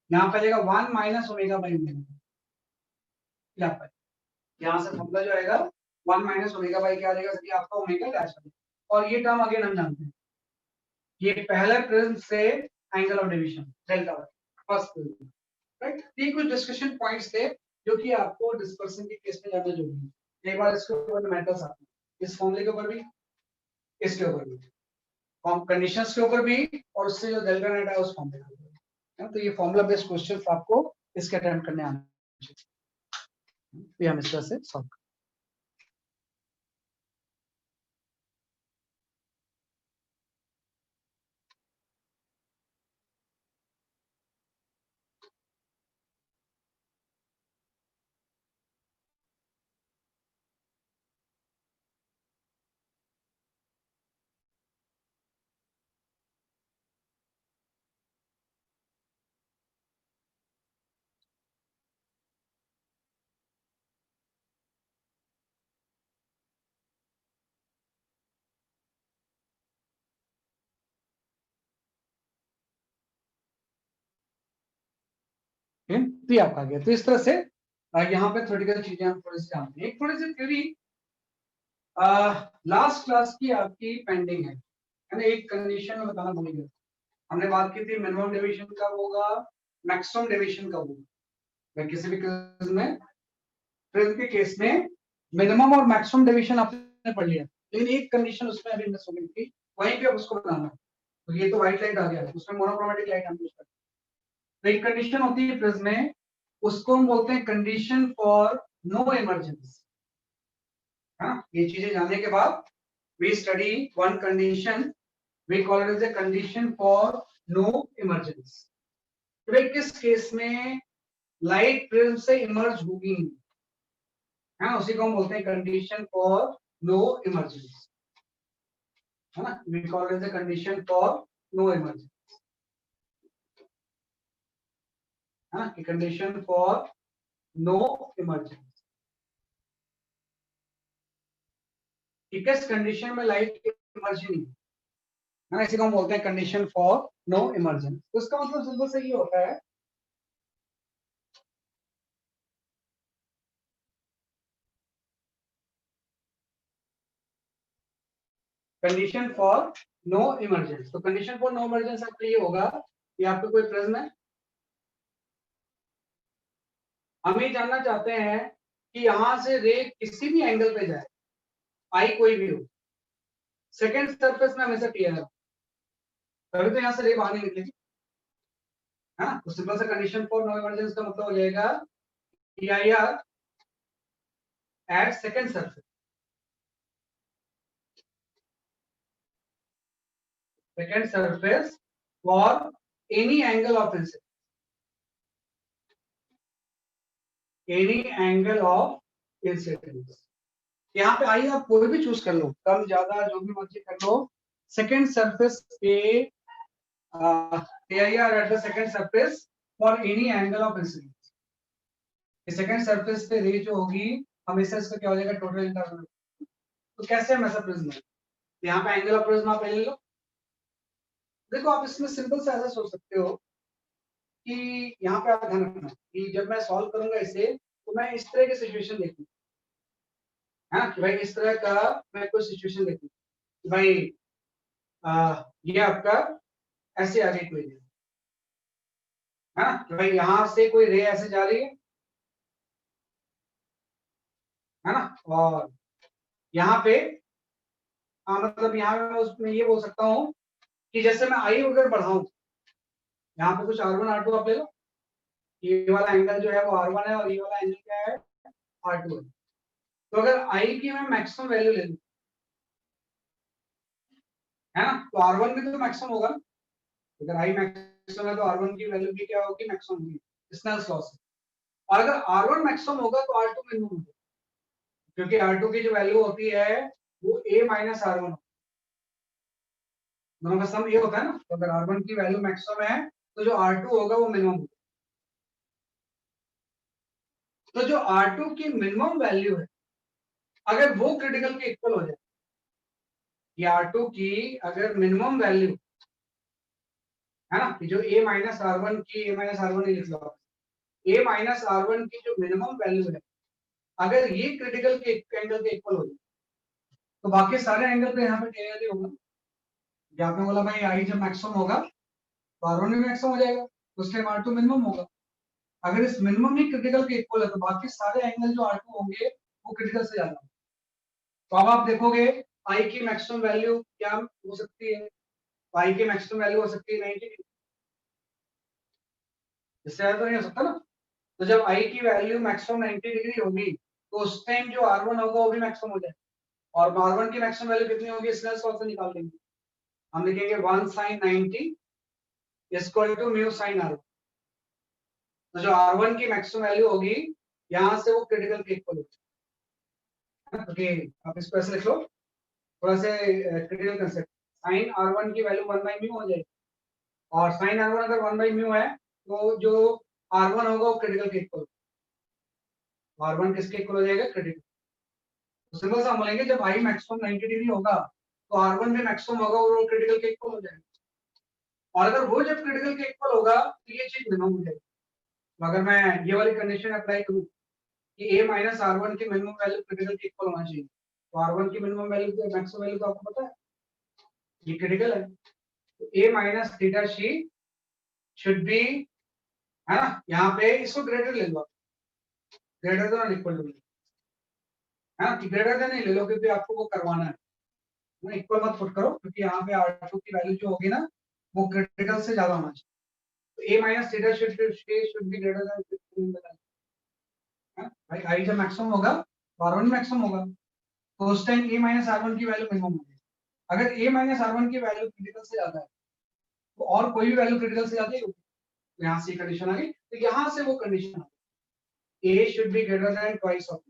यहाँ पे जाएगा 1 माइनस ओमेगा बाई ओमेगा, यहाँ से फॉर्मूला जो आएगा 1 माइनस ओमेगा बाई क्या आ जाएगा, सर आपका ओमेगा डैश। और ये टर्म अगेन हम जानते हैं, ये पहला प्रिज्म से angle of division delta first prism, right. ये कुछ डिस्कशन पॉइंट्स थे जो कि आपको डिस्पर्सन के केस में जानना जरूरी है। एक बार इसके ऊपर मेथड्स आते हैं, इस फॉर्मूले के ऊपर भी, इसके ऊपर भी, कंडीशंस के ऊपर भी, और उससे जो डेल्टा नेट है उस फॉर्मूले के ऊपर। तो ये फॉर्मूला बेस्ड क्वेश्चंस आपको इसके अटेम्प्ट करने आने चाहिए, तो हम इस तरह से सॉल्व करें। तो ये आपका गया। तो इस तरह से यहाँ पे थ्योरेटिकल चीजें हम थोड़ी सी जानते हैं। एक थोड़ी सी थ्योरी लास्ट क्लास की आपकी पेंडिंग है ना, एक कंडीशन में बताना भूल गया। हमने बात की थी मिनिमम डेविएशन कब होगा, मैक्सिमम डेविएशन कब होगा। किसी भी केस में, प्रिज्म के केस में मिनिमम और मैक्सिमम डेविएशन आपने पढ़ लिया, लेकिन एक कंडीशन उसमें अभी मिस हो गई थी, वहीं पे अब उसको बनाना है। तो ये तो व्हाइट लाइट आ गया, उसमें मोनोक्रोमेटिक लाइट हम यूज करते हैं। तो एक कंडीशन होती है प्रिज्म में, उसको हम बोलते हैं कंडीशन फॉर नो इमर्जेंस। हाँ, ये चीजें जानने के बाद we study one condition, we call it as a condition for no emergence. तो भाई किस केस में लाइट प्रिज्म से इमर्ज होगी, हाँ, उसी को हम बोलते हैं कंडीशन फॉर नो इमर्जेंस, है ना। We call it as a condition for no emergence, हाँ, कंडीशन फॉर नो इमर्जेंस। किस कंडीशन में लाइट इमर्ज नहीं है, इसी को हम बोलते हैं कंडीशन फॉर नो इमर्जेंस। तो इसका मतलब सिंपल से ये होता है, कंडीशन फॉर नो इमर्जेंस। तो कंडीशन फॉर नो इमर्जेंस आपका ये होगा कि आपको कोई प्रिज्म है, हम ये जानना चाहते हैं कि यहां से रे किसी भी एंगल पे जाए, आई कोई भी हो, सेकेंड सरफेस में हमेशा टीयर है, तभी तो यहाँ से रे बाहर नहीं निकलेगी, हाँ। तो सिंपल सा कंडीशन फॉर नो इमर्जेंस का मतलब हो जाएगा PIR at second surface, second surface for any angle of incidence, any angle of incidence. यहाँ पे आइए आप कोई भी चूज कर लो, कम ज्यादा जो भी मर्जी कर लो, सेकेंड सरफेस पे PIR at the second surface for any angle of incidence. Second surface पे रे जो होगी हमेशा इसका क्या हो जाएगा, टोटल इंटरनल। तो कैसे हम ऐसा प्रिज्म है, यहाँ पे एंगल ऑफ प्रिज्म आप ले लो। देखो आप इसमें सिंपल से ऐसा सोच सकते हो कि यहाँ पे आप ध्यान रखना कि जब मैं सॉल्व करूंगा इसे, तो मैं इस तरह की सिचुएशन देखूँ, है कि भाई इस तरह का मैं कोई सिचुएशन देखूँ कि भाई ये आपका ऐसे आगे कोई है ना, कि भाई यहाँ से कोई रे ऐसे जा रही है ना, और यहाँ पे हाँ मतलब यहाँ पे मैं उसमें ये बोल सकता हूँ कि जैसे मैं आई अगर बढ़ाऊं, यहाँ पे कुछ R1 R2 आप ले लो, ये वाला एंगल जो है वो R1 है और ये वाला एंगल क्या है R2 है। तो अगर आई की मैं मैक्सिमम वैल्यू ले लूं, है ना, तो R1 भी तो मैक्सिमम होगा ना। अगर आई मैक्सिमम है तो R1 की वैल्यू भी क्या होगी, मैक्सिमम होगी, स्नेल्स लॉ से। और अगर R1 मैक्सिमम होगा तो R2 मिनिमम होगा, क्योंकि R2 की जो वैल्यू होती है वो A माइनस R1, दोनों का सम ये होता है ना। तो अगर R1 की वैल्यू मैक्सिमम है तो जो R2 होगा वो मिनिमम होगा। तो जो R2 की मिनिमम वैल्यू है अगर वो क्रिटिकल के इक्वल हो जाए, ये R2 की अगर मिनिमम वैल्यू है ना, कि जो A माइनस R1 की, A माइनस R1 लिख लो, A माइनस R1 की जो मिनिमम वैल्यू है अगर ये क्रिटिकल के एंगल के इक्वल हो जाए तो बाकी सारे एंगल पे यहाँ पे टेन ही होगा। यहाँ पे बोला भाई आई जब मैक्सिमम होगा तो R1 भी मैक्सिमम हो जाएगा, उस टाइम R2 मिनिमम होगा। अगर इस मिनिमम ही क्रिटिकल के इक्वल है तो बाकी सारे एंगल जो R2 होंगे वो क्रिटिकल से ज्यादा। तो अब आप देखोगे आई की मैक्सिमम वैल्यू क्या हो सकती है, आई की मैक्सिमम वैल्यू हो सकती है 90 डिग्री, इससे ज्यादा तो नहीं हो सकता ना। तो जब आई की वैल्यू मैक्सिमम 90 डिग्री होगी तो उस टाइम जो R1 होगा वो भी मैक्सिमम हो जाएगा। और R1 की मैक्सिमम वैल्यू कितनी होगी, स्नेल्स लॉ से निकाल देंगे, हम लिखेंगे 1 sin 90 equal to mu sin R1। तो जो R1 की मैक्सिमम वैल्यू होगी यहाँ से वो क्रिटिकल के इक्वल होगी। ओके, आप इसको ऐसे लिख लो, थोड़ा से क्रिटिकल कंसेप्ट। sin R1 की वैल्यू 1 बाई म्यू हो जाएगी, और sin R1 अगर 1 बाई म्यू है तो जो R1 होगा वो क्रिटिकल के इक्वल, R1 किसके इक्वल हो जाएगा, क्रिटिकल। तो सिंपल सा हम बोलेंगे जब आई मैक्सिमम 90 डिग्री होगा तो R1 भी मैक्सिमम होगा और वो क्रिटिकल के इक्वल हो जाएगा। और अगर वो जब क्रिटिकल के इक्वल होगा तो ये चीज मिनिमम हो जाएगी। तो अगर मैं ये वाली कंडीशन अप्लाई करूं कि A माइनस R1 की मिनिमम वैल्यू क्रिटिकल के इक्वल होना चाहिए, तो R1 की मिनिमम वैल्यू तो मैक्सिमम वैल्यू तो आपको पता है ये क्रिटिकल है। तो A minus theta she should be, है ना, यहाँ पे इसको ग्रेटर ले लो, ग्रेटर देन इक्वल टू, है ना, ग्रेटर देन नहीं ले लो क्योंकि आपको वो करवाना है ना, इक्वल मत पुट करो क्योंकि यहाँ पे R2 की वैल्यू जो होगी ना वो क्रिटिकल से ज्यादा होना चाहिए। तो A minus theta should be greater then, भाई आई जब मैक्सिमम होगा तो R1 मैक्सिमम होगा, तो उस टाइम A माइनस R1 की वैल्यू मिनिमम होगी। अगर A माइनस R1 की वैल्यू क्रिटिकल से ज्यादा है तो और कोई भी वैल्यू क्रिटिकल से ज्यादा ही होगी। तो यहाँ से कंडीशन आ गई, तो यहाँ से वो कंडीशन आ गई A should be greater than twice of.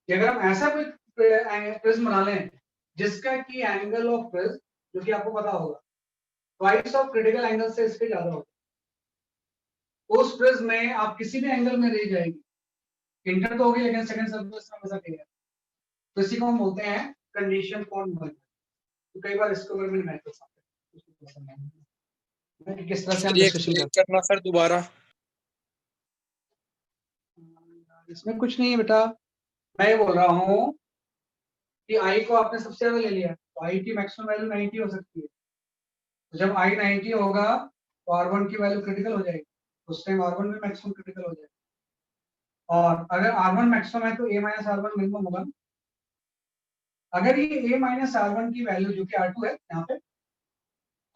अगर हम ऐसा कोई प्रिज्म बना लें जिसका की एंगल ऑफ प्रिज्म जो कि आपको पता होगा ट्वाइस ऑफ क्रिटिकल एंगल से इसके ज्यादा होगा, उस प्रिज्म में आप किसी भी एंगल में रह जाएगी, इंटर तो होगी लेकिन सेकंड सर्फेस में हमेशा क्लियर। तो इसी को हम बोलते हैं कंडीशन फॉर नुल। तो कई बार इसको अगर मैं कर सकता हूं किस तरह से हम ये डिस्कशन एक्सप्लेन करते करना सर दोबारा। हैं। इसमें कुछ नहीं है बेटा, मैं ये बोल रहा हूँ कि आई को आपने सबसे ज्यादा ले लिया तो आई की मैक्सिमम वैल्यू 90 हो सकती है। तो जब आई 90 होगा तो R1 की वैल्यू क्रिटिकल हो जाएगी, उस टाइम R1 भी मैक्सिमम क्रिटिकल हो जाएगा। और अगर R1 मैक्सिमम है तो A माइनस R1 मिनिमम होगा। अगर ये A माइनस R1 की वैल्यू जो कि R2 है यहाँ पे,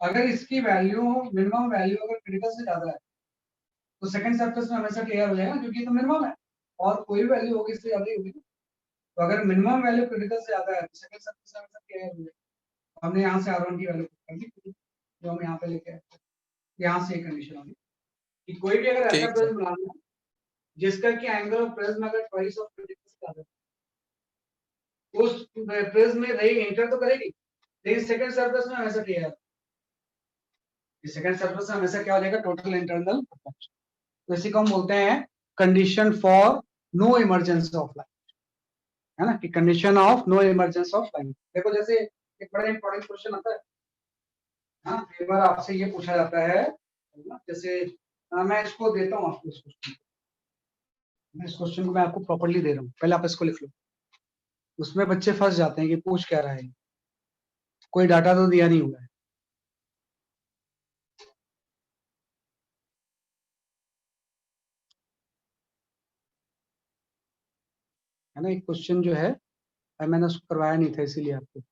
अगर इसकी वैल्यू मिनिमम वैल्यू अगर क्रिटिकल से ज्यादा है तो सेकंड सरफेस में हमेशा क्लियर हो जाएगा क्योंकि ये तो मिनिमम है और कोई भी वैल्यू होगी इससे ज्यादा ही होगी। तो अगर मिनिमम वैल्यू क्रिटिकल से ज्यादा है तो सेकंड सरफेस में हमेशा क्लियर हो जाएगा। हमने यहाँ से R1 की वैल्यू कर दी जो हम यहाँ पे लेके आए थे, यहाँ से एक कंडीशन होगी कि कोई भी अगर ऐसा ठीक है। प्रिज्म बनाना है जिसका कि एंगल ऑफ प्रिज्म अगर ट्वाइस ऑफ क्रिटिकल से ज्यादा है, उस प्रिज्म में रही इंटर तो करेगी लेकिन सेकंड सरफेस में हमेशा क्लियर है। सेकंड सरफेस में हमेशा क्या हो जाएगा, टोटल इंटरनल परफेक्शन। तो इसी को हम बोलते हैं condition for no emergence of light, है ना, कि condition of no emergence of light. देखो जैसे एक बड़ा इंपॉर्टेंट क्वेश्चन आता है, हाँ कई बार आपसे ये पूछा जाता है ना, जैसे मैं इसको देता हूँ आपको, इस क्वेश्चन मैं इस क्वेश्चन को मैं आपको प्रॉपर्ली दे रहा हूँ, पहले आप इसको लिख लो। उसमें बच्चे फंस जाते हैं कि पूछ क्या रहा है, कोई डाटा तो दिया नहीं हुआ है ना। एक क्वेश्चन जो है मैंने उसको करवाया नहीं था इसीलिए आपको।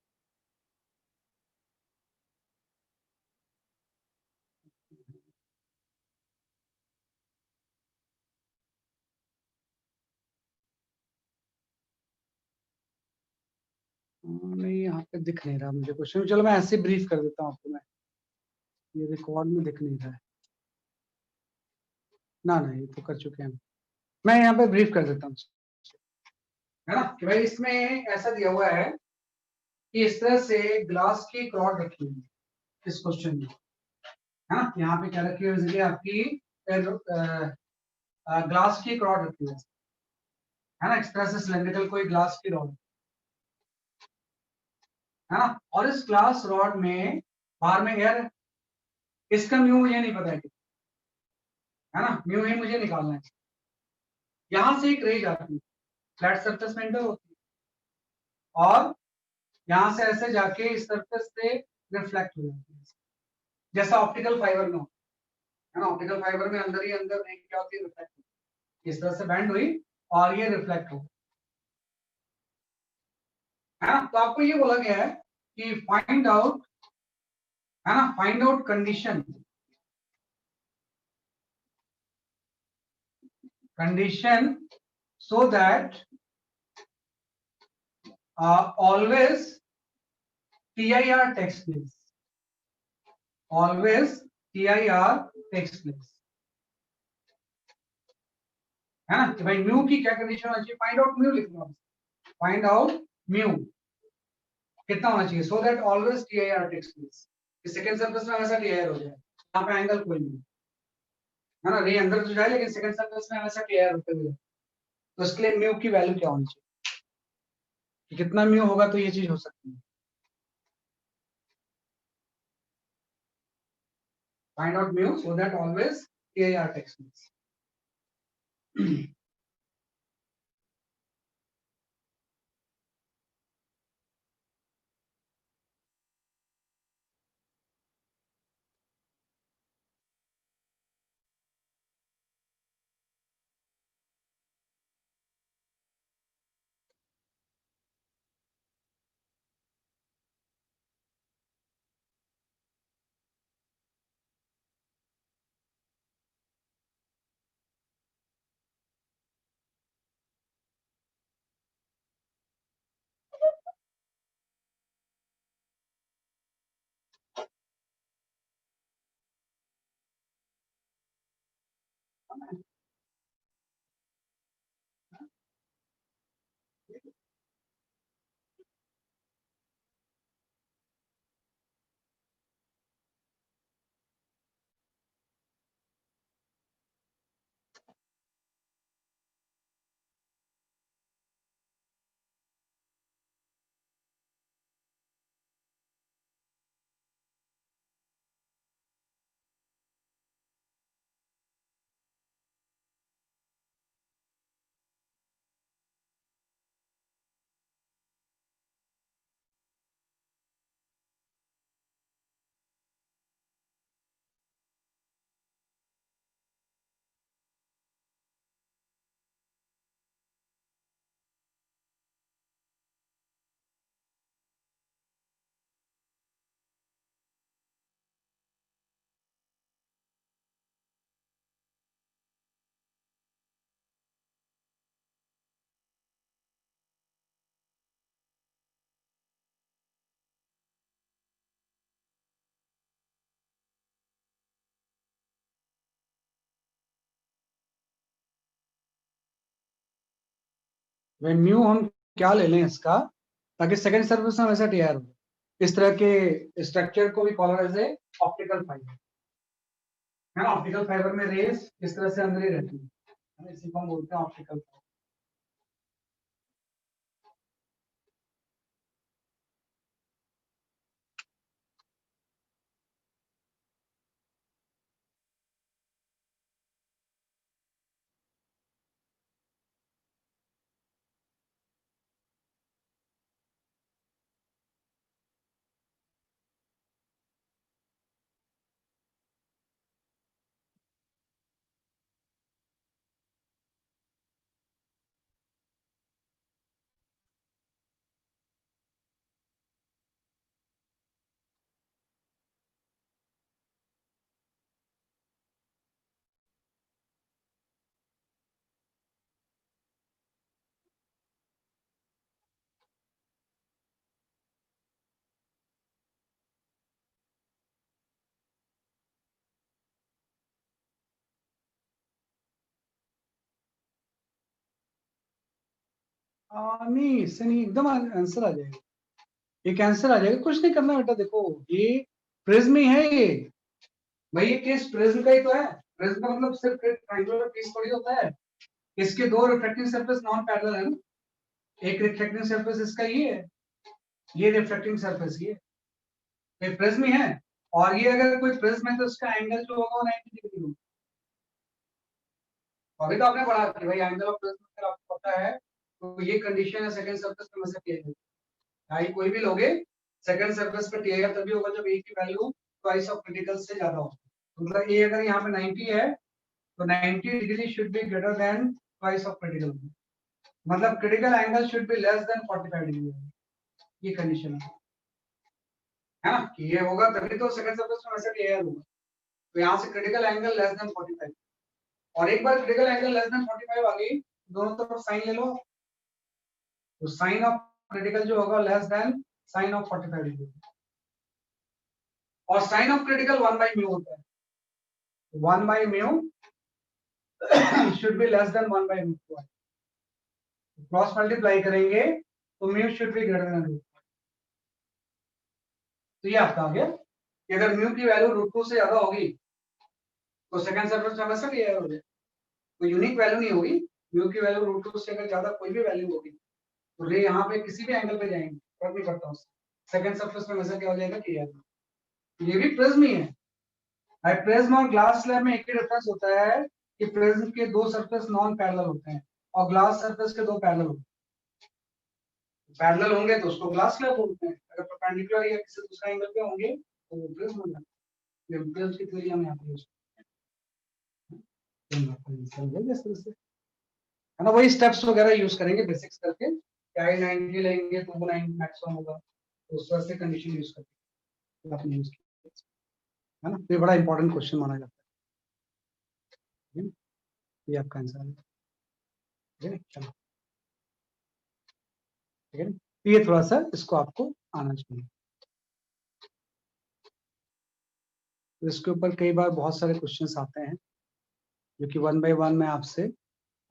नहीं, यहाँ पे दिख नहीं रहा मुझे क्वेश्चन। चलो मैं ऐसे ब्रीफ कर देता हूँ आपको। मैं ये रिकॉर्ड में दिख नहीं रहा है ना। ना, ये तो कर चुके हैं। मैं यहाँ पे ब्रीफ कर देता हूँ, है ना, कि भाई इसमें ऐसा दिया हुआ है कि इस तरह से ग्लास की क्रॉड रखी हुई है इस क्वेश्चन में, है ना। यहाँ पे क्या रखी हुई है आपकी, ग्लास की क्रॉड रखी हुई है ना। इस तरह से सिलेंड्रिकल कोई ग्लास की रॉड, है ना, और इस ग्लास रॉड में बाहर में एयर, इसका म्यू मुझे नहीं पता है ना, म्यू ही मुझे निकालना है। यहां से एक रे जाती है, फ्लैट सरफेस में एंटर होती है और यहां से ऐसे जाके इस सरफेस से रिफ्लेक्ट हो जाती है, जैसा ऑप्टिकल फाइबर में होता है ना। ऑप्टिकल फाइबर में अंदर ही अंदर रे क्या होती है, रिफ्लेक्ट, इस तरह से बैंड हुई और ये रिफ्लेक्ट हो, है ना। तो आपको ये बोला गया है कि फाइंड आउट, है ना, find out condition so that always TIR takes place. Always TIR takes place. है ना, कि भाई म्यू की क्या कंडीशन होना चाहिए, फाइंड आउट म्यू लिखना, फाइंड आउट म्यू कितना होना चाहिए, so that always TIR takes place, second surface में हमेशा TIR हो जाए, यहाँ पे एंगल कोई नहीं, है ना, रे अंदर तो जाए लेकिन सेकंड सरफेस में हमेशा TIR होते हुए, तो इसके लिए म्यू की वैल्यू क्या होनी चाहिए, कि कितना म्यू होगा तो ये चीज हो सकती है। Find out mu so that always TIR takes place. Mu हम क्या ले लें इसका, ताकि सेकंड सर्विस में वैसा टीआर हो, इस तरह के स्ट्रक्चर को भी call as a optical fibre, है ना। ऑप्टिकल फाइबर में रेस इस तरह से अंदर ही रहती है ना, इसी को हम बोलते हैं ऑप्टिकल फाइबर। नहीं, इससे नहीं, एकदम आंसर आ जाएगा, एक आंसर आ जाएगा, कुछ नहीं करना बेटा। देखो ये प्रिज्म ही है ये भाई, ये केस प्रिज्म का ही तो है। प्रिज्म का मतलब सिर्फ ट्रायंगुलर पीस थोड़ी होता है। इसके दो रिफ्लेक्टिंग सरफेस नॉन पैरेलल है ना, एक रिफ्लेक्टिंग सरफेस इसका ये है, ये रिफ्लेक्टिंग सरफेस ये प्रिज्म ही है। और ये अगर कोई प्रिज्म है तो इसका एंगल जो होगा वो 90 डिग्री होगा। अभी तो आपने पढ़ा कि भाई एंगल ऑफ प्रिज्म अगर आपको पता है तो ये कंडीशन है सेकंड सरफेस पे वैसे किया जाएगा। आई कोई भी लोगे सेकंड सरफेस पे टीआई तभी होगा जब ए की वैल्यू ट्वाइस ऑफ क्रिटिकल से ज्यादा हो। मतलब ए अगर यहाँ पे 90 है तो 90 degree should be greater than twice of critical, मतलब critical angle should be less than 45 degree, ये कंडीशन है ना, कि ये होगा तभी तो सेकंड सरफेस में वैसे टीआई होगा। तो यहाँ से क्रिटिकल एंगल लेस देन 45, और एक बार क्रिटिकल एंगल लेस देन 45 आ गई, दोनों तरफ साइन ले लो, तो साइन ऑफ क्रिटिकल जो होगा less than sine of 45 degree, और sine of critical 1 by mu होता है, 1 by mu should be less than 1 by mu, cross multiply करेंगे तो mu should be greater than root. तो ये आपका आ गया कि अगर म्यू की वैल्यू रूट 2 से ज्यादा होगी तो सेकंड सरफेस में वैसा भी है, कोई यूनिक वैल्यू नहीं होगी। म्यू की वैल्यू रूट 2 से अगर ज्यादा कोई भी वैल्यू होगी तो रे यहाँ पे किसी भी एंगल पे जाएंगे, फर्क नहीं पड़ता उससे, सेकंड सरफेस में वैसा क्या हो जाएगा कि ये भी प्रिज्म ही है। भाई प्रिज्म और ग्लास स्लैब में एक ही डिफरेंस होता है कि प्रिज्म के दो सरफेस नॉन पैरेलल होते हैं और ग्लास सरफेस के दो पैरेलल होते हैं। पैरेलल होंगे तो उसको ग्लास स्लैब बोलते हैं, अगर परपेंडिकुलर या किसी दूसरे एंगल पे होंगे तो वो प्रिज्म हो जाता है। प्रिज्म की थ्योरी हम यहाँ पे यूज करते हैं, है ना, वही स्टेप्स वगैरह यूज करेंगे बेसिक्स करके, क्या है 90 लेंगे तो वो 90 मैक्सिमम होगा, तो उस तरह से कंडीशन यूज करके आपने यूज किया, है ना। तो ये बड़ा इंपॉर्टेंट क्वेश्चन माना जाता है, ये आपका आंसर है, ठीक है, चलो, ठीक है। तो ये थोड़ा सा इसको आपको आना चाहिए, तो इसके ऊपर कई बार बहुत सारे क्वेश्चंस आते हैं जो कि वन बाय वन मैं आपसे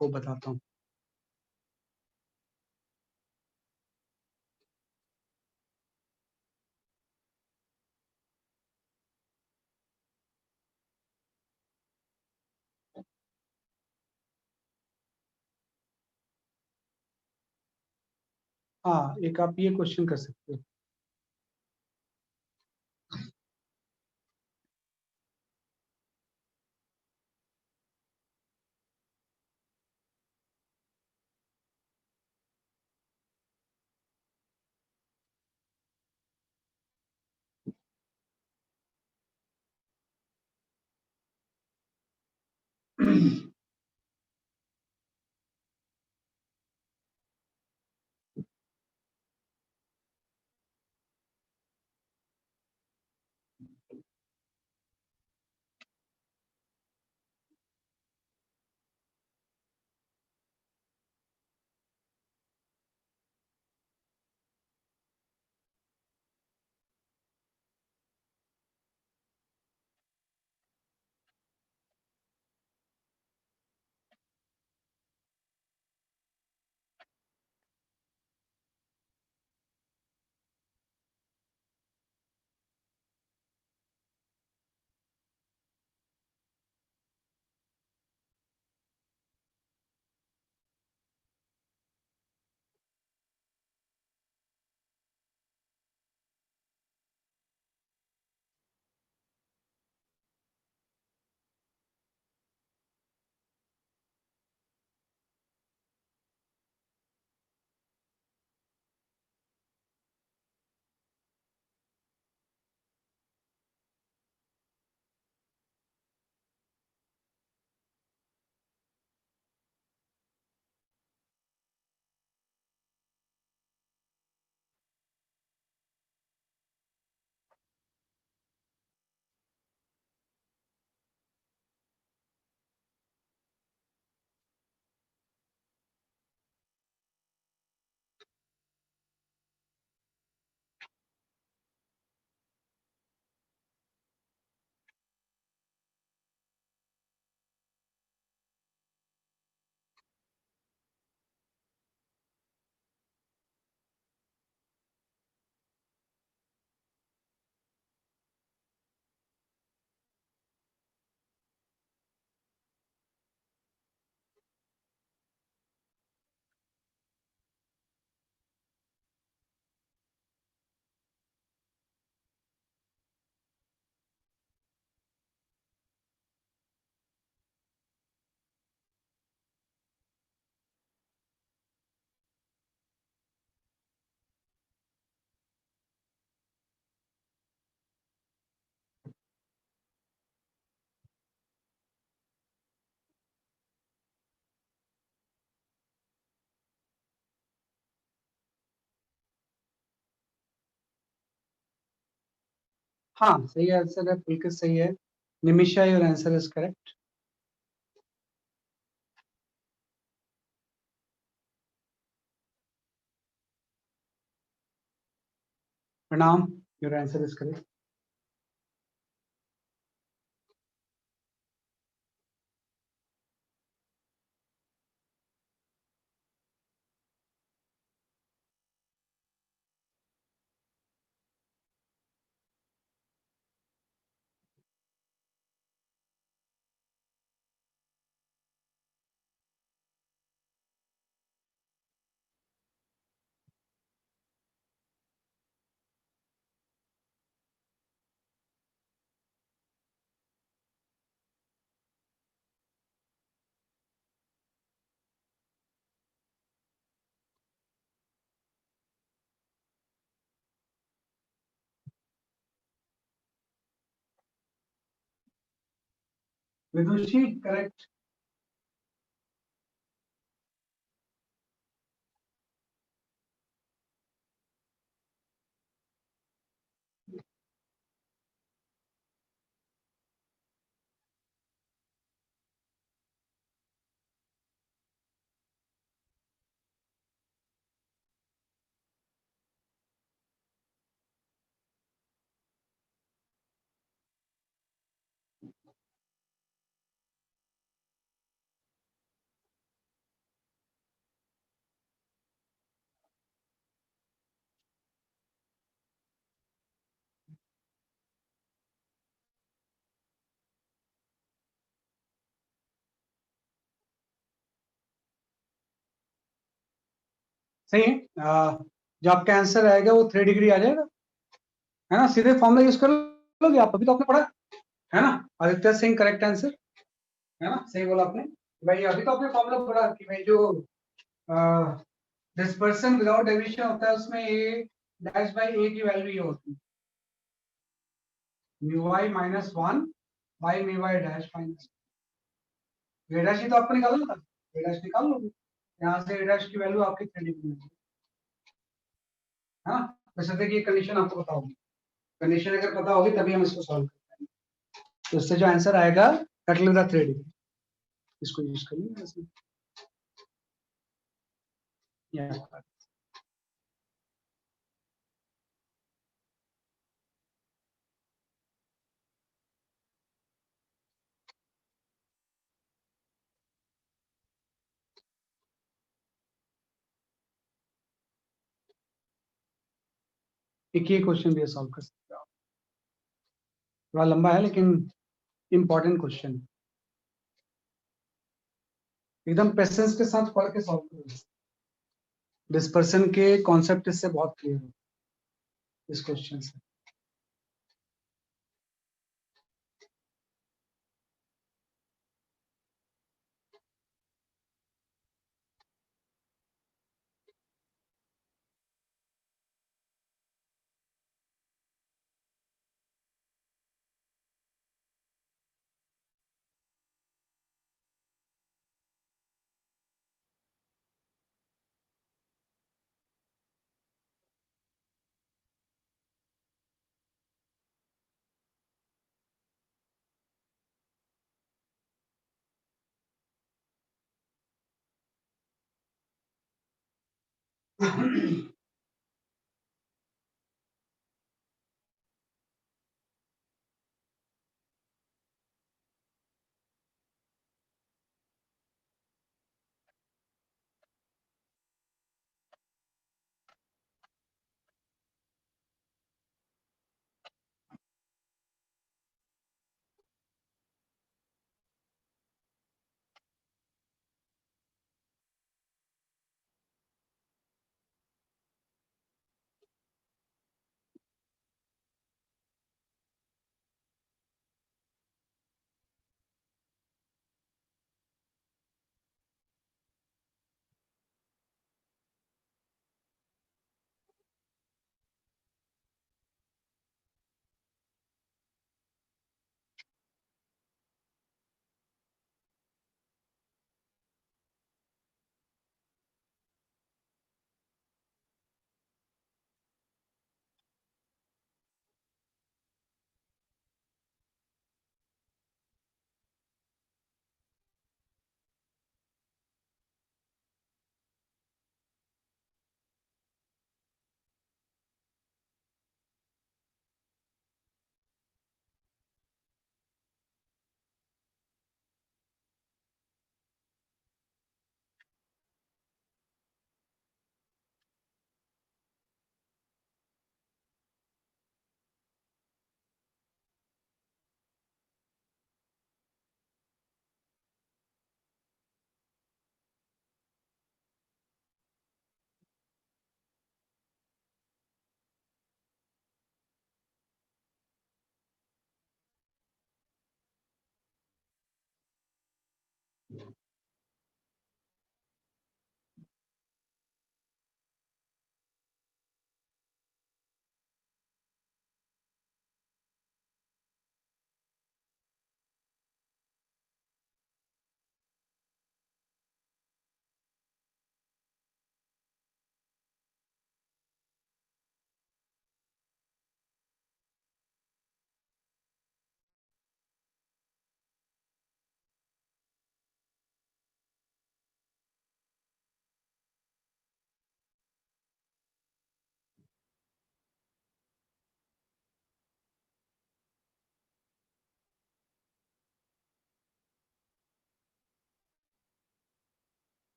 वो बताता हूँ। हाँ, एक आप ये क्वेश्चन कर सकते हो। हाँ सही आंसर है, बिल्कुल सही है। Nimisha, your answer is correct. Pranam, your answer is correct. Vidushi correct. सही है। जो आपका आंसर आएगा वो 3 डिग्री आ जाएगा, है ना। सीधे फॉर्मूला यूज कर लोगे आप, अभी तो आपने पढ़ा है ना। आदित्य सिंह करेक्ट आंसर, है ना, सही बोला आपने। भाई अभी तो आपने फॉर्मूला पढ़ा कि भाई जो डिस्पर्सन विदाउट डेविएशन होता है उसमें ए डैश बाई ए की वैल्यू ये होती है mu Y minus one by mu Y dash minus. A dash ही तो आपको निकालना था, ए डैश निकाल लो। यहाँ से ए डैश की वैल्यू आपकी 3 डिग्री में है, हाँ। वैसे देखिए कंडीशन आपको पता होगी, कंडीशन अगर पता होगी तभी हम इसको सॉल्व करते हैं। तो इससे जो आंसर आएगा कट लेगा 3 डिग्री, इसको यूज करिए इसमें। एक ही क्वेश्चन भी सॉल्व कर सकते हो आप। थोड़ा लंबा है लेकिन इंपॉर्टेंट क्वेश्चन, एकदम पेशेंस के साथ पढ़ के सॉल्व करो। डिस्पर्सन के कॉन्सेप्ट इससे बहुत क्लियर है इस क्वेश्चन से।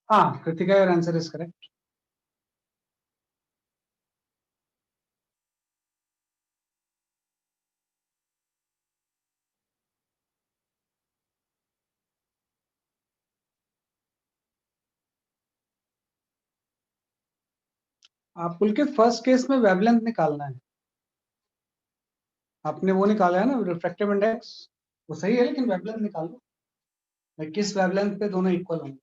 हाँ Kritika, your answer is correct. आप पुलकित फर्स्ट केस में वेवलेंथ निकालना है, आपने वो निकाला है ना रिफ्रैक्टिव इंडेक्स, वो सही है, लेकिन वेवलेंथ निकालो भाई, किस वेवलेंथ पे दोनों इक्वल होंगे।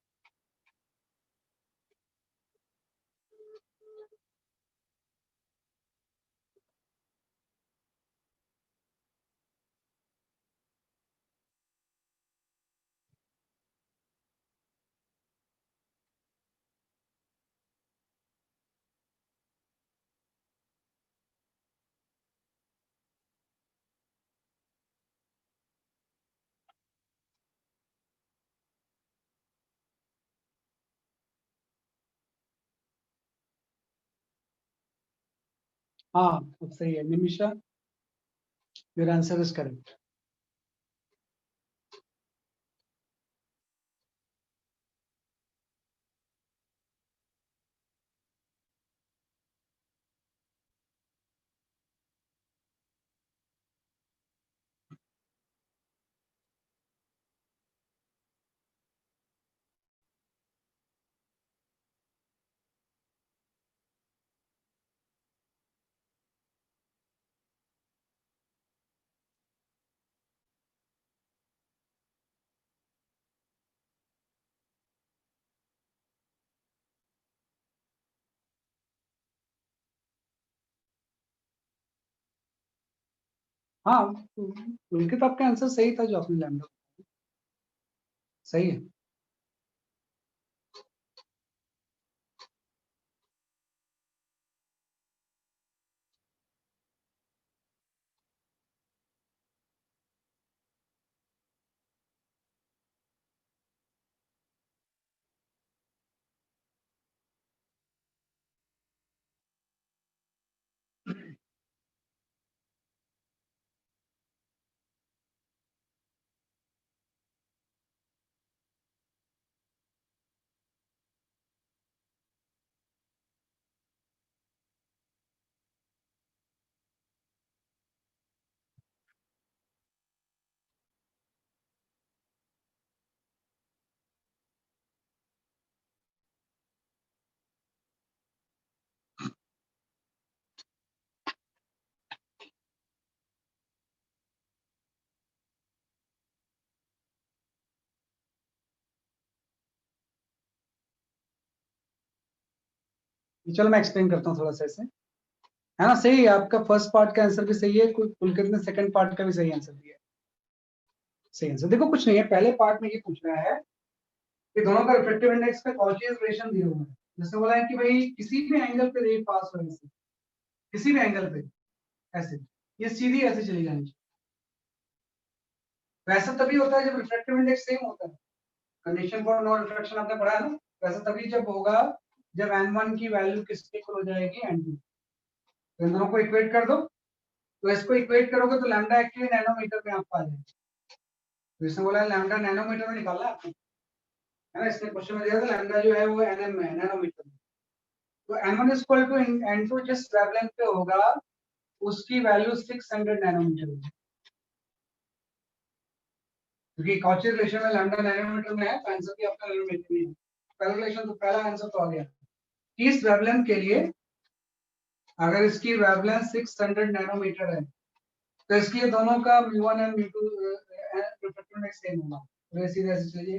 हाँ अब सही है Nimisha, your answer is correct. हाँ पुलकित आपका आंसर सही था जो आपने लैम्डा, सही है। चलो मैं एक्सप्लेन करता हूँ थोड़ा सा इसे, है ना। सही है, आपका फर्स्ट पार्ट का आंसर भी सही है, पुलकित ने सेकंड पार्ट का भी सही आंसर दिया है। सही आंसर देखो, कुछ नहीं है, पहले पार्ट में ये पूछ रहा है कि दोनों का रिफ्रैक्टिव इंडेक्स पे कॉची रिलेशन दिया हुआ है। जैसे बोला है कि भाई किसी भी एंगल पे रे पास हो, ऐसे किसी भी एंगल पे ऐसे, ये सीधी ऐसे चली जानी चाहिए। वैसा तभी होता है जब रिफ्रैक्टिव इंडेक्स सेम होता है, कंडीशन फॉर नो रिफ्लेक्शन आपने पढ़ा है ना। वैसा तभी जब होगा जब n1 की वैल्यू किसके इक्वल हो जाएगी n2। तो इन दोनों को इक्वेट कर दो, तो इसको इक्वेट करोगे तो लैम्डा एक्चुअली नैनोमीटर में आपका आ जाएगा। तो इसने बोला लैम्डा नैनोमीटर में निकाला आपने, है ना। इसने क्वेश्चन में दिया था लैम्डा जो है वो nm में है, नैनोमीटर में। तो n1 is equal to n2 जिस वेवलेंथ पे होगा उसकी वैल्यू 600 नैनोमीटर होगी, क्योंकि कॉची रिलेशन में लैम्डा नैनोमीटर में है तो आंसर भी आपका नैनोमीटर में है। पहला रिलेशन तो पहला आंसर तो आ गया। इस वेवलेंथ के लिए अगर इसकी वेवलेंथ 600 नैनोमीटर है तो इसकी ये दोनों का mu1 और mu2 रिफ्रैक्टिव इंडेक्स सेम होगा, तो सीधे ऐसे चलिए।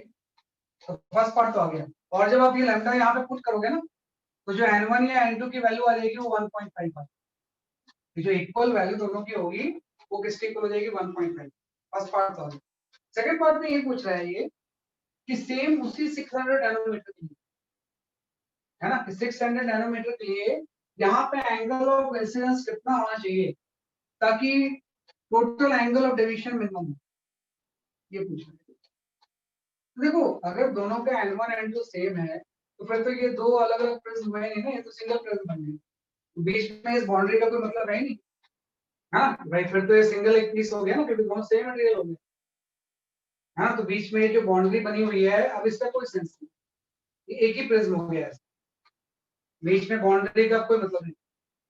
तो फर्स्ट पार्ट तो आ गया। और जब आप ये लैम्डा यहाँ पे पुट करोगे ना, तो जो n1 या n2 की वैल्यू आ जाएगी वो 1.5 आ, जो इक्वल वैल्यू दोनों की होगी वो किसके इक्वल हो जाएगी 1.5। फर्स्ट पार्ट तो आ गया। सेकंड पार्ट में ये पूछ रहा है ये कि सेम उसी 600 नैनोमीटर के लिए, है ना, 600 नैनोमीटर के लिए यहाँ पे एंगल ऑफ इंसिडेंस कितना होना चाहिए ताकि total angle of deviation minimum हो, ये पूछ रहे हैं। तो देखो अगर दोनों का n1 n2 सेम है तो फिर तो ये दो अलग अलग प्रिज्म हुए नहीं ना, ये तो सिंगल प्रिज्म बन गए। तो बीच में इस बाउंड्री का कोई मतलब है नहीं, हाँ भाई, फिर तो ये सिंगल एक पीस हो गया ना, क्योंकि दोनों सेम मटेरियल हो गए। हाँ तो बीच में जो बाउंड्री बनी हुई है अब इसका कोई सेंस नहीं। ये एक ही प्रिज्म हो गया है, बीच में बाउंड्री का कोई मतलब नहीं।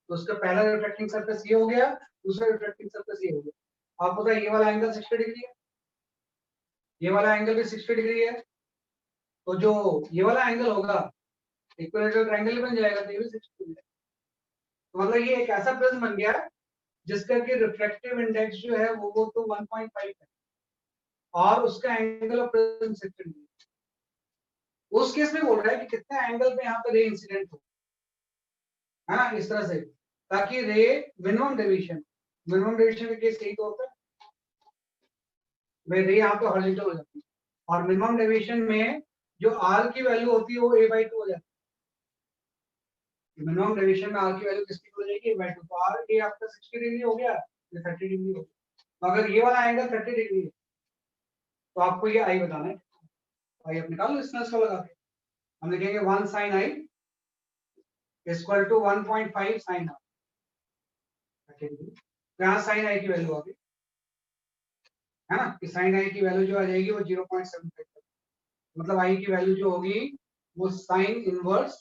तो उसका पहला रिफ्लेक्टिंग सरफेस ये हो गया, दूसरा रिफ्लेक्टिंग सरफेस ये हो गया। आप पता है ये वाला एंगल 60 डिग्री है, ये वाला एंगल भी 60 डिग्री है, तो जो ये वाला एंगल होगा इक्विलेटरल ट्रायंगल बन जाएगा, तो ये भी 60 डिग्री है। तो मतलब ये एक ऐसा प्रिज्म बन गया जिसका कि रिफ्लेक्टिव इंडेक्स जो है वो तो 1.5 है और उसका एंगल ऑफ प्रिज्म 60 डिग्री। उस केस में बोल रहा है कि कितने एंगल पे यहाँ पे रे इंसिडेंट हो, है ना, इस तरह से, ताकि रे मिनिमम डेविएशन का केस यही तो होता है, वे रे यहाँ पे हॉरिजॉन्टल हो जाती है और मिनिमम डेविएशन में जो आर की वैल्यू होती है वो a/2 हो जाती है। मिनिमम डेविएशन में आर की वैल्यू किसकी हो जाएगी, a/2। तो आर ये आपका 60 डिग्री हो गया, ये 30 डिग्री हो गया। तो अगर ये वाला एंगल 30 डिग्री है तो आपको ये आई बताना है। आई आप निकाल लो डिस्टेंस को लगा के, हम लिखेंगे 1 sin i equal to 1.5 sin r। यहाँ sin i की वैल्यू आ गई, है ना, कि sin i की वैल्यू जो आ जाएगी वो 0.75, मतलब i की वैल्यू जो होगी वो sin इनवर्स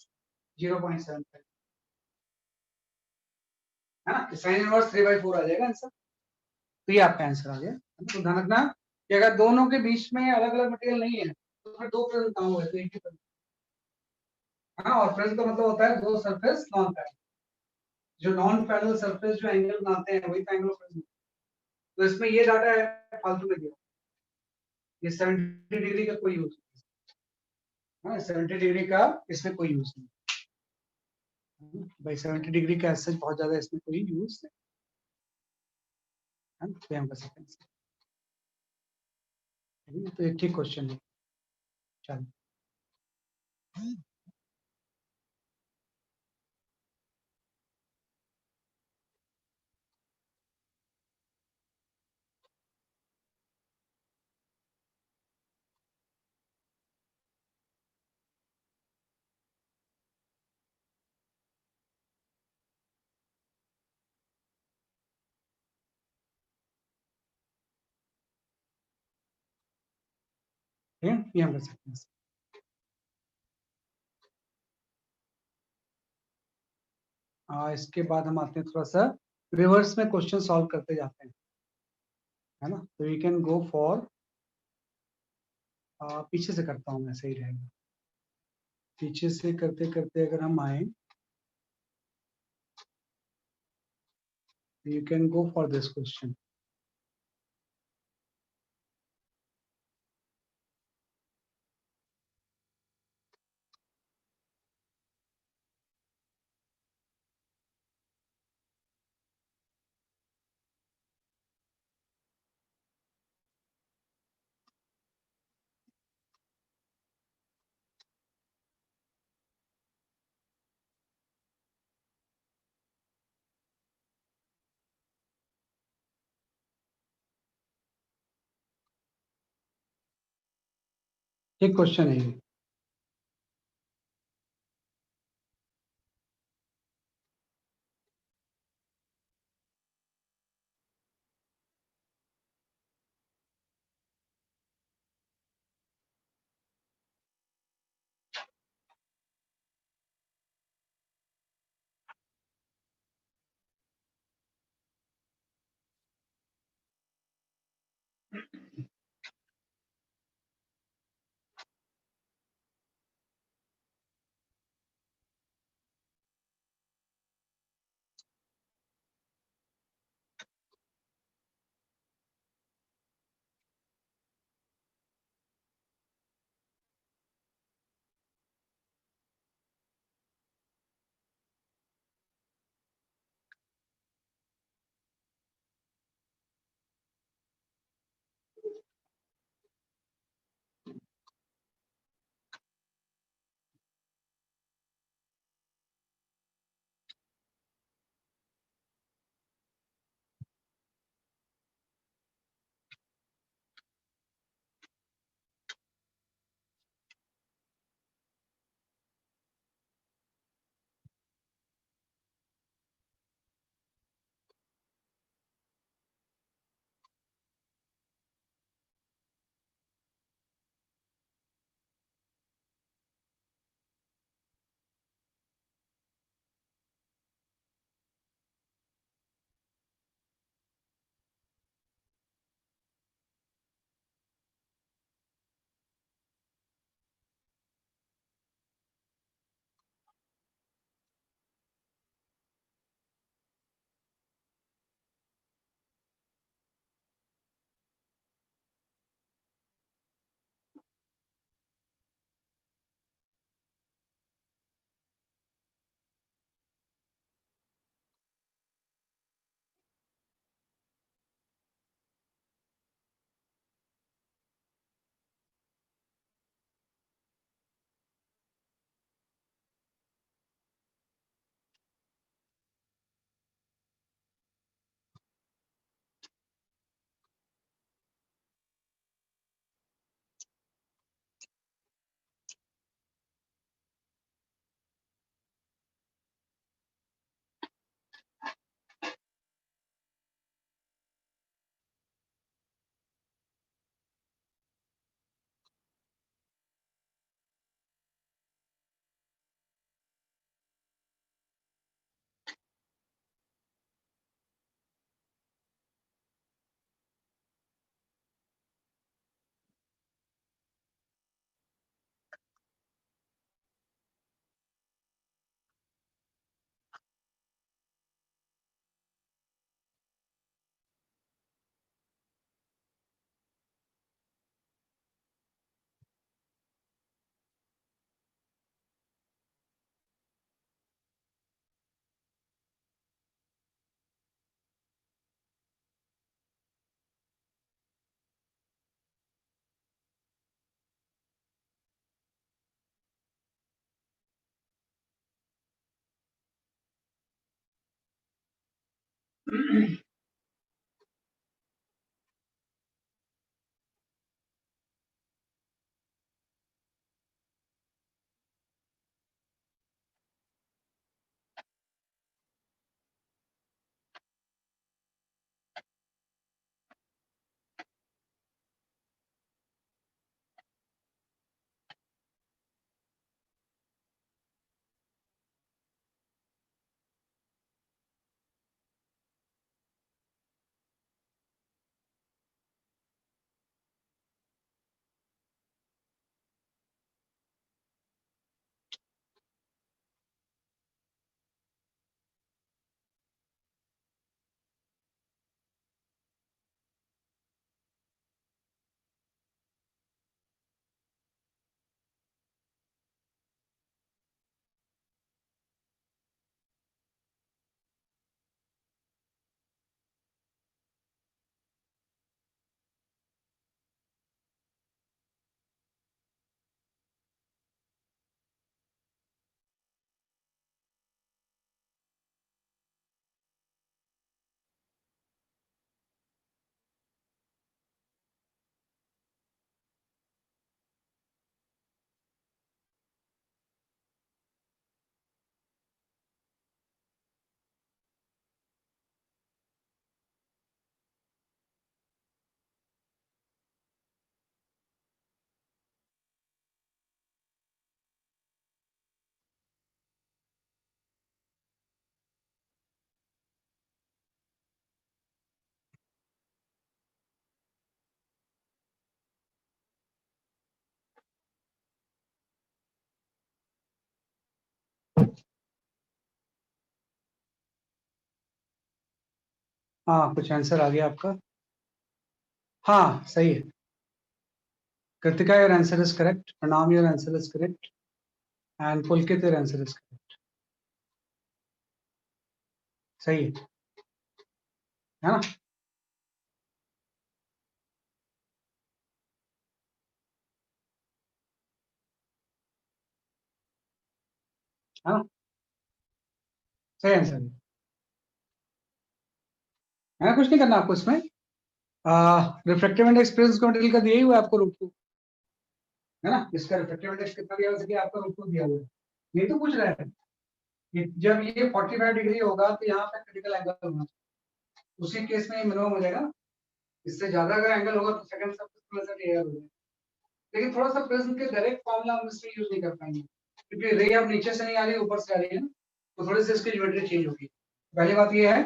0.75, है ना, साइन इनवर्स 3/4 आ जाएगा आंसर। तो ये आपका आंसर आ गया। तो ध्यान रखना कि अगर दोनों के बीच में अलग अलग मटेरियल नहीं है तो फिर दो प्रिज्म कहाँ हुए, तो एक ही प्रिज्म, है ना। और प्रिज्म का मतलब होता है दो सरफेस नॉन पैरेलल, जो नॉन पैरेलल सरफेस जो एंगल बनाते हैं वही एंगल ऑफ प्रिज्म। तो इसमें ये डाटा है फालतू में दिया, ये 70 डिग्री का कोई यूज नहीं, 70 डिग्री का इसमें कोई यूज नहीं भाई, 70 डिग्री का ऐसे बहुत ज्यादा इसमें कोई यूज नहीं है, तो हम कर सकते हैं। तो एक ठीक क्वेश्चन है, चलो ठीक है, ये हम कर सकते हैं। इसके बाद हम आते हैं थोड़ा सा रिवर्स में क्वेश्चन सॉल्व करते जाते हैं, है ना। तो यू कैन गो फॉर, पीछे से करता हूँ मैं, सही रहेगा। पीछे से करते करते अगर हम आए, you can go for this question. एक क्वेश्चन है ये। हाँ, कुछ आंसर आ गया आपका। हाँ, सही है। Kritika, your answer is correct. Pranam, your answer is correct. And Pulkit, your answer is correct. सही है ना? हाँ, सही आंसर है। कुछ नहीं करना आपको इसमें। रिफ्लेक्टिव इंडेक्स प्रिज्म के मटेरियल का दिया ही हुआ है आपको, रूट 2 है ना? इसका रिफ्लेक्टिव इंडेक्स कितना दिया हुआ है, आपका रूट 2 दिया हुआ है। नहीं तो पूछ रहा है कि जब ये 45 डिग्री होगा तो यहाँ पे क्रिटिकल एंगल होना चाहिए। उसी केस में ये मिनिमम हो जाएगा। इससे ज्यादा अगर एंगल होगा तो सेकंड सब प्लस एयर हो जाएगा। लेकिन थोड़ा सा प्रिज्म के डायरेक्ट फॉर्मूला हम इसमें यूज नहीं कर पाएंगे, क्योंकि रे अब नीचे से नहीं आ रही है, ऊपर से आ रही है ना, तो थोड़ी सी इसकी ज्योमेट्री चेंज होगी। पहली बात ये है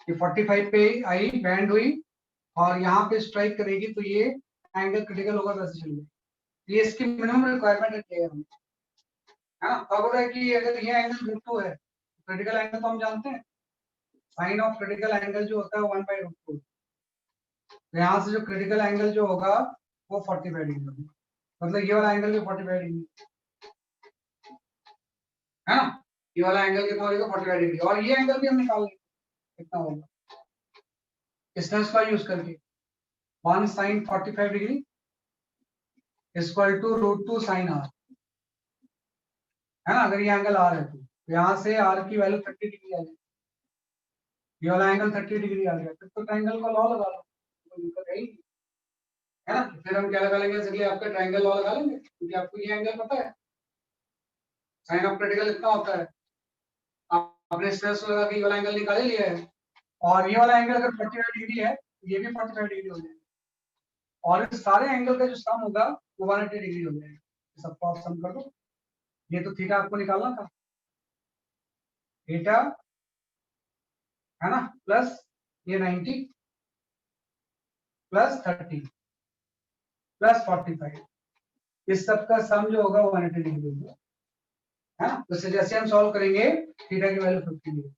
कि 45 पे आई, बैंड हुई और यहाँ पे स्ट्राइक करेगी तो ये एंगल क्रिटिकल होगा, वैसे चलेगा। ये इसकी मिनिमम रिक्वायरमेंट है क्लियर है ना? अब होता है कि अगर ये एंगल रूट 2 है, क्रिटिकल एंगल तो हम जानते हैं, साइन ऑफ क्रिटिकल एंगल जो होता है 1/√2। तो यहाँ से जो क्रिटिकल एंगल जो होगा वो 45 डिग्री होगा, मतलब ये वाला एंगल भी 45 डिग्री है ना? ये वाला एंगल कितना होगा? 45 डिग्री। और ये एंगल भी हम निकाल लेंगे कितना होगा डिस्टेंस का यूज करके। 1 sin 45 degree equal to √2 sin r, है ना? अगर ये एंगल r है तो यहाँ से r की वैल्यू 30 डिग्री आ जाएगी। ये वाला एंगल 30 डिग्री आ गया, फिर तो ट्रायंगल का लॉ लगा लो, कोई दिक्कत है ही नहीं, है ना? फिर हम क्या लगा लेंगे, इसलिए आपका ट्रायंगल लॉ लगा लेंगे, क्योंकि आपको ये एंगल पता है साइन ऑफ क्रिटिकल इतना होता है। आपने स्ट्रेस लगा के ये वाला एंगल निकाल ही लिया है, और ये वाला एंगल अगर 45 डिग्री है तो ये भी 45 डिग्री हो जाएगा, और इस सारे एंगल का जो सम होगा वो 180 डिग्री हो जाएगा। सबको आप सम कर दो। ये तो थीटा आपको निकालना था, थीटा है ना, प्लस ये 90 प्लस 30 प्लस 45, इस सब का सम जो होगा वो 180 डिग्री होगा, है ना? तो जैसे हम सॉल्व करेंगे थीटा की वैल्यू 50 डिग्री,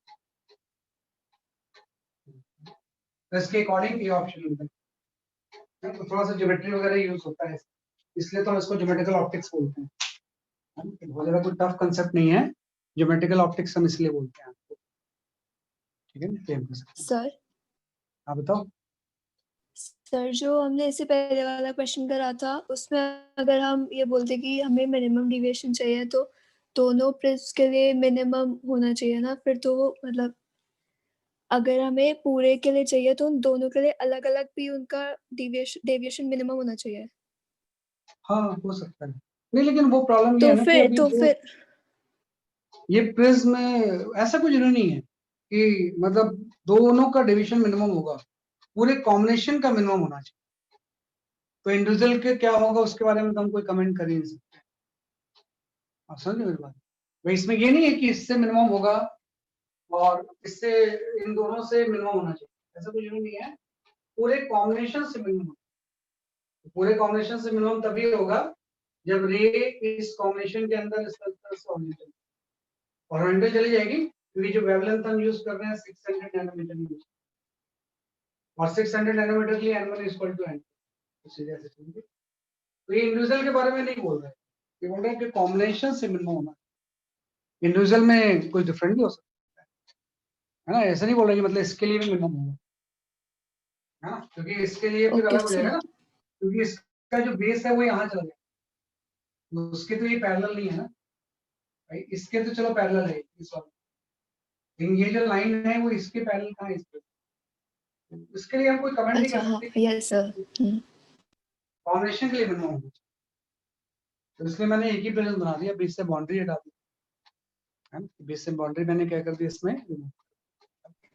तो इसके अकॉर्डिंग ये ऑप्शन होगा। तो थोड़ा सा ज्योमेट्री वगैरह यूज होता है, इसलिए तो हम इसको ज्योमेट्रिकल ऑप्टिक्स बोलते हैं। बहुत ज्यादा कोई टफ कंसेप्ट नहीं है, ज्योमेट्रिकल ऑप्टिक्स हम इसलिए बोलते हैं आपको। ठीक है ना? सर आप बताओ। सर जो हमने इससे पहले वाला क्वेश्चन करा था उसमें अगर हम ये बोलते कि हमें मिनिमम डिविएशन चाहिए तो दोनों प्रिज्म के लिए मिनिमम होना चाहिए ना, फिर तो वो मतलब अगर हमें पूरे के लिए चाहिए तो उन दोनों के लिए अलग-अलग भी उनका डेविएशन मिनिमम होना चाहिए। हाँ, हो सकता है। नहीं, लेकिन वो प्रॉब्लम ये है ना कि अभी तो जो फिर ये प्रिज्म में ऐसा कुछ जरूरी नहीं है कि मतलब दोनों का डिवीजन मिनिमम होगा, पूरे कॉम्बिनेशन का मिनिमम होना चाहिए। तो इंडिविजुअल के क्या होगा उसके बारे में तो हम कोई कमेंट कर ही नहीं सकते। आप समझे मेरी बात? भाई इसमें ये नहीं है कि इससे मिनिमम होगा और इससे इन दोनों से मिनिमम होना चाहिए, ऐसा कुछ जरूरी नहीं है। पूरे कॉम्बिनेशन से मिनिमम, पूरे कॉम्बिनेशन से मिनिमम तभी होगा जब रे इस कॉम्बिनेशन के अंदर इस तरह से ओरिएंटेड और ओरिएंटेड चली जाएगी, क्योंकि जो वेवलेंथ हम यूज कर रहे हैं 600 नैनोमीटर यूज और 600 नैनोमीटर के लिए n1 इक्वल टू n सीधे से समझिए। तो ये इंडिविजुअल के बारे में नहीं बोल रहे, ये बोल रहे हैं कि कॉम्बिनेशन से मिनिमम होना। इंडिविजुअल में कुछ डिफरेंट भी हो सकता है ना, ऐसा नहीं बोल रहे कि मतलब इसके लिए भी मिनिमम होगा, है ना, क्योंकि इसके लिए फिर ओके अलग हो जाएगा सर। ना, क्योंकि इसका जो बेस है वो यहाँ चला जाएगा, उसके तो ये पैरेलल नहीं है ना भाई, इसके तो चलो पैरेलल है इस वाले, लेकिन ये जो लाइन है वो इसके पैरेलल कहाँ है, इसके इसके लिए हम कोई कमेंट नहीं अच्छा, कर हाँ, सकते यस सर। कॉम्बिनेशन के लिए मिनिमम होगा। तो इसलिए मैंने एक ही प्रेजेंट बना दिया, बीच से बाउंड्री हटा दी, है ना, बीच से बाउंड्री मैंने क्या कर दी इसमें।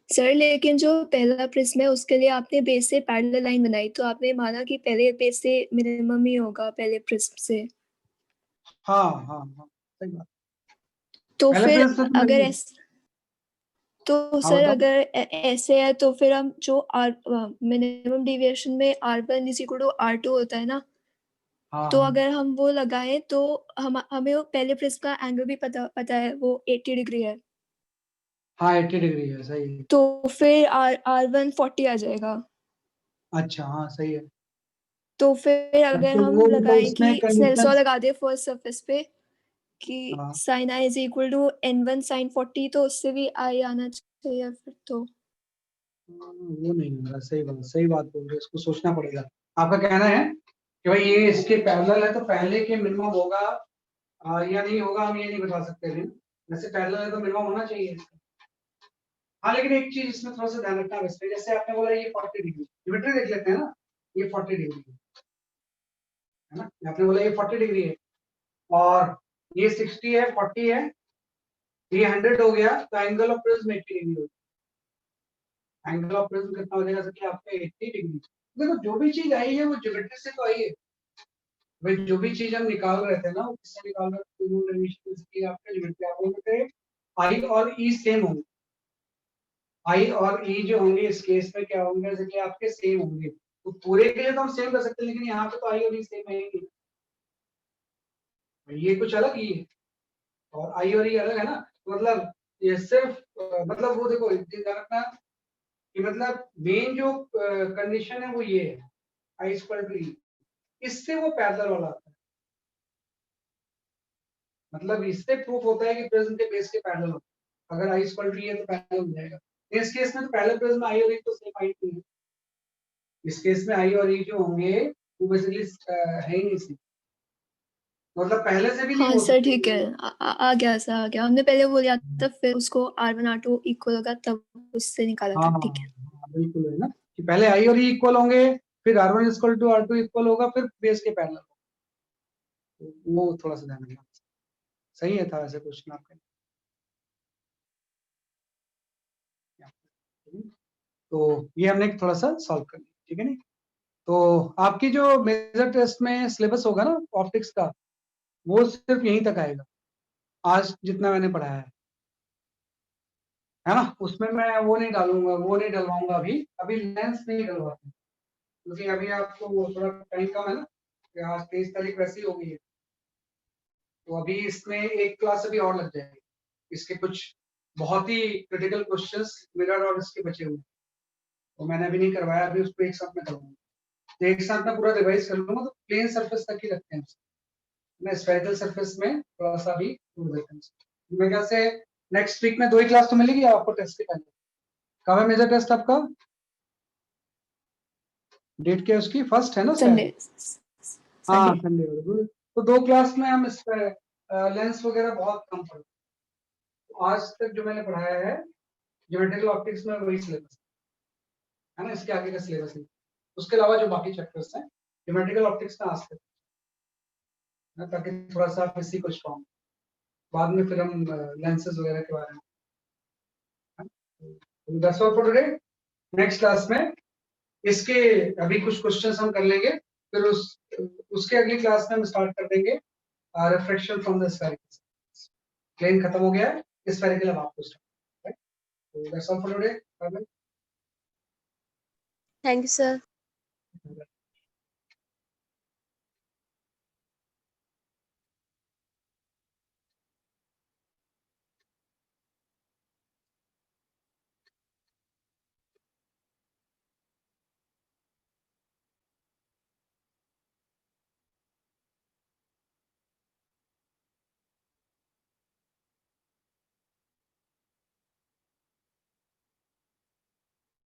सर लेकिन जो पहला प्रिज्म है उसके लिए आपने बेस से पैरेलल लाइन बनाई, तो आपने माना कि पहले बेस से मिनिमम ही होगा पहले प्रिज्म से। हाँ हाँ हाँ, सही बात। तो पहले फिर प्रेजेंट से तो अगर मिनिमम। ऐस तो हाँ सर बताओ। अगर ऐसे है तो फिर हम जो आर मिनिमम डिविएशन में R1 is equal to R2 होता है ना, हाँ तो हाँ अगर हम वो लगाएं तो हमें वो पहले प्रिज्म का एंगल भी पता पता है, वो 80 डिग्री है। हाँ, 80 डिग्री है, सही है। तो फिर R1 40 आ जाएगा। अच्छा, हाँ सही है। तो फिर अगर तो हम वो मतलब लगाएं कि उसमें स्नेल्स लॉ कंडीशंस। लगा दे फर्स्ट सरफेस पे कि हाँ sin i is equal to n1 sin 40, तो उससे भी i आना चाहिए फिर तो। वो नहीं हो रहा, सही बात बोल रहे हो, इसको सोचना पड़ेगा। आपका कहना है कि भाई ये इसके पैरेलल है तो पहले के मिनिमम होगा या नहीं होगा, हम ये नहीं बता सकते हैं। वैसे पैरेलल है तो मिनिमम होना चाहिए। हाँ, लेकिन एक चीज इसमें थोड़ा सा ध्यान रखना है, वैसे जैसे आपने बोला ये 40 डिग्री ज्योमेट्री देख लेते हैं ना, ये 40 डिग्री है ना, आपने बोला ये 40 डिग्री है और ये 60 है, 40 है, ये 100 हो गया, तो एंगल ऑफ प्रिज्म 80 डिग्री हो गया। एंगल ऑफ प्रिज्म कितना हो जाएगा, जैसे कि आपका 80 डिग्री। देखो जो भी चीज आई है वो ज्योमेट्री से तो आई है भाई, जो भी चीज हम निकाल रहे थे ना वो किससे निकाल रहे थे, आपके ज्योमेट्री आप बोल रहे थे आई और ई सेम होंगे। आई और ई जो होंगे इस केस में क्या होंगे, जैसे कि आपके सेम होंगे, तो पूरे के लिए तो हम सेम कर सकते हैं, लेकिन यहाँ पे तो आई और ई सेम है ही नहीं। ये कुछ अलग ही है और आई और ई अलग है ना, तो मतलब ये सिर्फ मतलब वो देखो ध्यान रखना कि मतलब मेन जो कंडीशन है वो ये है आई स्क्वायर टू ई, इससे वो पैरेलल वाला आता है, मतलब इससे प्रूफ होता है कि प्रिज्म के बेस के पैरेलल होता है। अगर आई स्क्वायर टू ई है तो पैरेलल हो जाएगा। इस केस में तो पैरेलल प्रिज्म आई और ई तो सेम आई नहीं है, इस केस में आई और ई जो होंगे वो बेसिकली है ही नहीं सेम, मतलब पहले से भी नहीं हाँ हो सर ठीक सकते। है, आ गया सर, आ गया। हमने पहले बोला था फिर उसको R1 R2 इक्वल होगा तब उससे निकाला हाँ था, हाँ ठीक है। हाँ, बिल्कुल है ना कि पहले आई और ई इक्वल होंगे, फिर R1 equal to R2 equal होगा, फिर बेस के पैरेलल होगा। वो थोड़ा सा ध्यान रखना। सही है था वैसे क्वेश्चन आपका। तो ये हमने थोड़ा सा सॉल्व कर लिया, ठीक है नहीं। तो आपकी जो मेजर टेस्ट में सिलेबस होगा ना ऑप्टिक्स का, वो सिर्फ यहीं तक आएगा आज जितना मैंने पढ़ाया है ना, उसमें मैं वो नहीं डालूंगा, वो नहीं डलवाऊंगा अभी, अभी लेंस नहीं डलवाते क्योंकि अभी आपको वो थोड़ा टाइम कम है ना, कि आज 23 तारीख वैसी हो गई है, तो अभी इसमें एक क्लास अभी और लग जाएगी। इसके कुछ बहुत ही क्रिटिकल क्वेश्चंस मिरर और इसके बचे हुए, तो मैंने अभी नहीं करवाया, अभी उसको एक साथ में करूंगा, तो एक साथ में पूरा रिवाइज कर लूंगा। तो प्लेन सरफेस तक ही रखते हैं मैं, स्फेरिकल सरफेस में थोड़ा सा भी दूर देते हैं। मेरे ख्याल से नेक्स्ट वीक में 2 ही क्लास तो मिलेगी आपको टेस्ट के पहले। कब है मेजर टेस्ट आपका, डेट क्या है उसकी, फर्स्ट है ना संडे। शायद। हाँ संडे। संडे, तो 2 क्लास में हम इस लेंस वगैरह बहुत कम पढ़ते हैं। आज तक जो मैंने पढ़ाया है ज्योमेट्रिकल ऑप्टिक्स में वही सिलेबस है ना, इसके आगे का सिलेबस नहीं। उसके अलावा जो बाकी चैप्टर्स हैं ज्योमेट्रिकल ऑप्टिक्स में आज तक, ताकि थोड़ा सा आप इसी को स्ट्रॉन्ग, बाद में फिर हम लेंसेज वगैरह के बारे में। That's all for today. Next class में इसके अभी कुछ क्वेश्चंस हम कर लेंगे, फिर उसके अगली क्लास में हम स्टार्ट कर देंगे reflection from the spherical. Plane खत्म हो गया है, स्फेरिकल अब आपको start. That's all for today. Thank you sir.